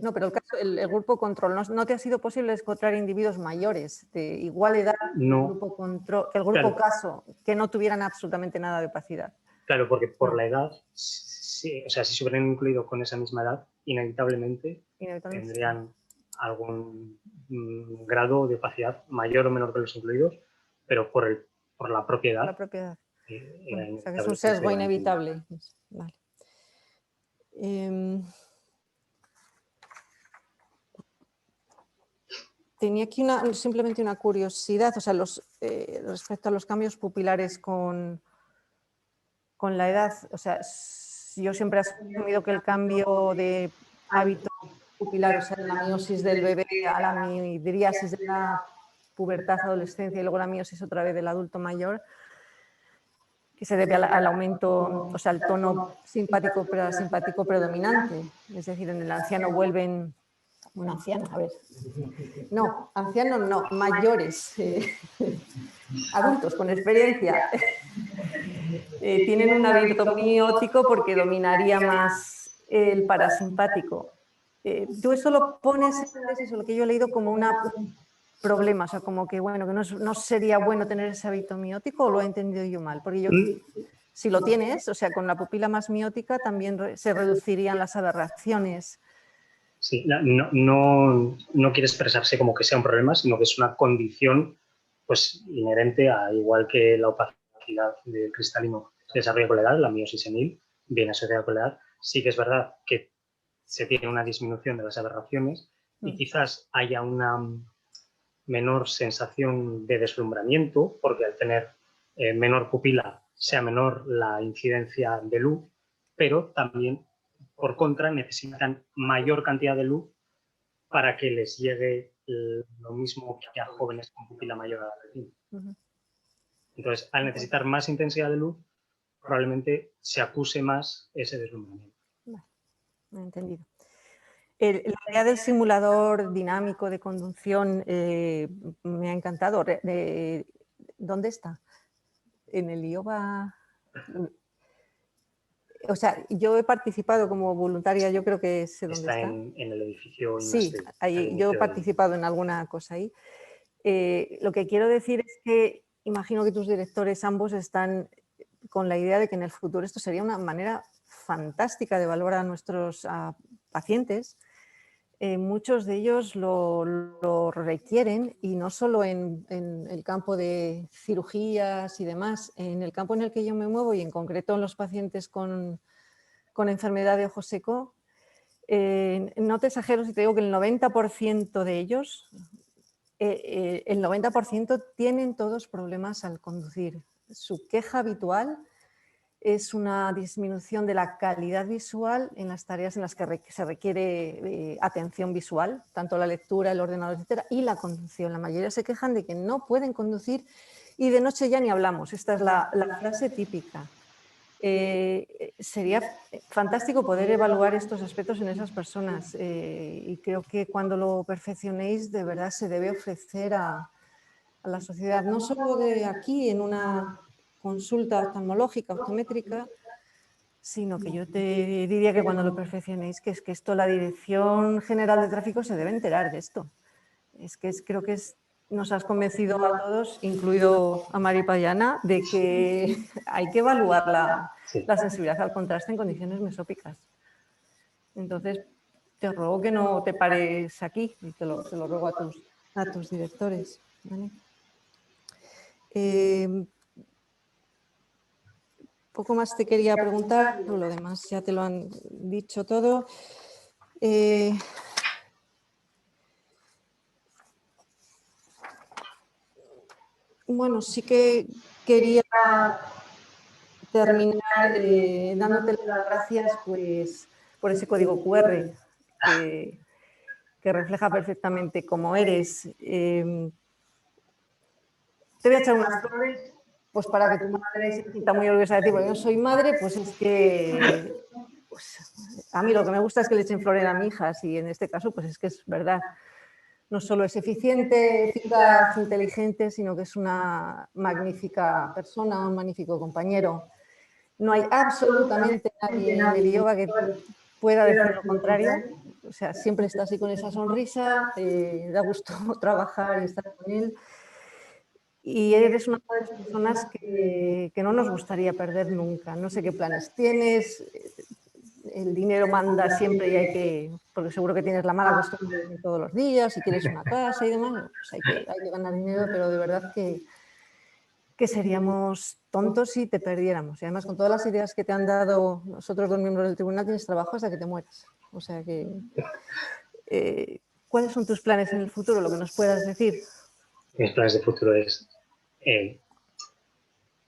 Speaker 1: No, pero el grupo control, ¿no te ha sido posible encontrar individuos mayores de igual edad
Speaker 2: No,
Speaker 1: que el grupo
Speaker 2: claro,
Speaker 1: caso que no tuvieran absolutamente nada de opacidad?
Speaker 2: claro, porque por
Speaker 1: No.
Speaker 2: la edad, sí, o sea, si se hubieran incluido con esa misma edad, inevitablemente tendrían algún grado de opacidad mayor o menor que los incluidos, pero por la propiedad.
Speaker 1: La propiedad.
Speaker 2: Bueno,
Speaker 1: o sea, que es un sesgo inevitable. Vale. Tenía aquí simplemente una curiosidad, o sea, respecto a los cambios pupilares con la edad. O sea, yo siempre he asumido que el cambio de hábito pupilar, o sea, la miosis del bebé a la midriasis de la pubertad, adolescencia y luego la miosis otra vez del adulto mayor, que se debe al aumento, o sea, al tono simpático parasimpático predominante. Es decir, en el anciano vuelven, bueno, anciano, a ver, no, ancianos no, mayores, adultos con experiencia, tienen un hábito miótico porque dominaría más el parasimpático. Tú eso lo pones en tesis, o lo que yo he leído, como un problema, o sea, como que, bueno, que no sería bueno tener ese hábito miótico, ¿o lo he entendido yo mal? Porque yo, si lo tienes, o sea, con la pupila más miótica también se reducirían las aberraciones.
Speaker 2: Sí, no quiere expresarse como que sea un problema, sino que es una condición pues inherente a, igual que la opacidad del cristalino se desarrolla con la edad, la miosis senil viene asociada con la edad. Sí que es verdad que se tiene una disminución de las aberraciones y quizás haya una menor sensación de deslumbramiento, porque al tener menor pupila sea menor la incidencia de luz, pero también, por contra, necesitan mayor cantidad de luz para que les llegue lo mismo que a jóvenes con pupila mayor a la retina. Entonces, al necesitar más intensidad de luz, probablemente se acuse más ese deslumbramiento.
Speaker 1: Vale, me he entendido. La idea del simulador dinámico de conducción me ha encantado. ¿Dónde está? En el IOBA. O sea, yo he participado como voluntaria, yo creo que sé dónde está.
Speaker 2: En el edificio.
Speaker 1: Sí, ahí, yo he participado en alguna cosa ahí. Lo que quiero decir es que imagino que tus directores ambos están con la idea de que en el futuro esto sería una manera fantástica de evaluar a nuestros pacientes. Muchos de ellos lo requieren, y no solo en el campo de cirugías y demás. En el campo en el que yo me muevo, y en concreto en los pacientes con enfermedad de ojo seco, no te exagero si te digo que el 90% de ellos, el 90% tienen todos problemas al conducir. Su queja habitual es una disminución de la calidad visual en las tareas en las que se requiere atención visual, tanto la lectura, el ordenador, etcétera, y la conducción. La mayoría se quejan de que no pueden conducir, y de noche ya ni hablamos. Esta es la frase típica. Sería fantástico poder evaluar estos aspectos en esas personas, y creo que cuando lo perfeccionéis, de verdad se debe ofrecer a la sociedad, no solo de aquí en una consulta oftalmológica, optométrica, sino que yo te diría que cuando lo perfeccionéis, que es que esto, la Dirección General de Tráfico se debe enterar de esto. Creo que nos has convencido a todos, incluido a Mari Payana, de que hay que evaluar la sensibilidad al contraste en condiciones mesópicas. Entonces, te ruego que no te pares aquí, y te lo ruego a tus directores, ¿vale? Poco más te quería preguntar, pero lo demás ya te lo han dicho todo. Bueno, sí que quería terminar dándote las gracias, pues, por ese código QR que refleja perfectamente cómo eres. Te voy a echar unas flores, pues, para que tu madre se sienta muy orgullosa de ti, porque yo soy madre, pues es que pues, a mí lo que me gusta es que le echen flores a mi hija, y en este caso pues es que es verdad. no solo es eficiente, eficaz, inteligente, sino que es una magnífica persona, un magnífico compañero. No hay absolutamente nadie en el IOGA que pueda decir lo contrario. O sea, siempre está así con esa sonrisa, da gusto trabajar y estar con él. Y eres una de las personas que no nos gustaría perder nunca. No sé qué planes tienes, el dinero manda siempre y hay que, porque seguro que tienes la mala costumbre de todos los días, si quieres una casa y demás, pues hay que ganar dinero, pero de verdad que seríamos tontos si te perdiéramos. Y además, con todas las ideas que te han dado nosotros, dos miembros del tribunal, tienes trabajo hasta que te mueras. O sea que, ¿cuáles son tus planes en el futuro? Lo que nos puedas decir.
Speaker 2: Mis planes de futuro es...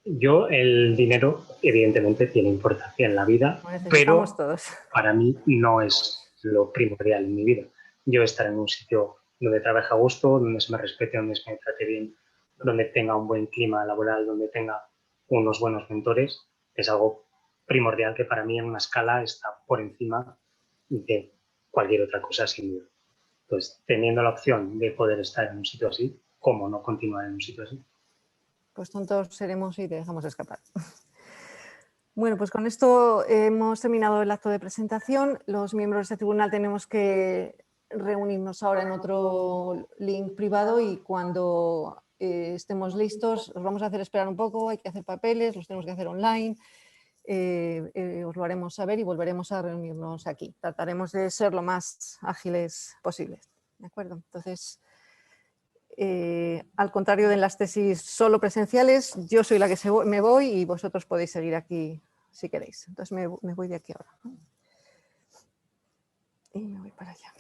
Speaker 2: yo, el dinero, evidentemente, tiene importancia en la vida, pero
Speaker 1: todos.
Speaker 2: Para mí no es lo primordial en mi vida. Yo estar en un sitio donde trabaje a gusto, donde se me respete, donde se me trate bien, donde tenga un buen clima laboral, donde tenga unos buenos mentores, es algo primordial que para mí en una escala está por encima de cualquier otra cosa, sin duda. Entonces, teniendo la opción de poder estar en un sitio así, ¿cómo no continuar en un sitio así?
Speaker 1: Pues tontos seremos y te dejamos escapar. Bueno, pues con esto hemos terminado el acto de presentación. Los miembros de este tribunal tenemos que reunirnos ahora en otro link privado y cuando estemos listos os vamos a hacer esperar un poco, hay que hacer papeles, los tenemos que hacer online, os lo haremos saber y volveremos a reunirnos aquí. Trataremos de ser lo más ágiles posibles. ¿De acuerdo? Entonces, al contrario de las tesis solo presenciales, yo soy la que me voy y vosotros podéis seguir aquí si queréis. Entonces me voy de aquí ahora. Y me voy para allá.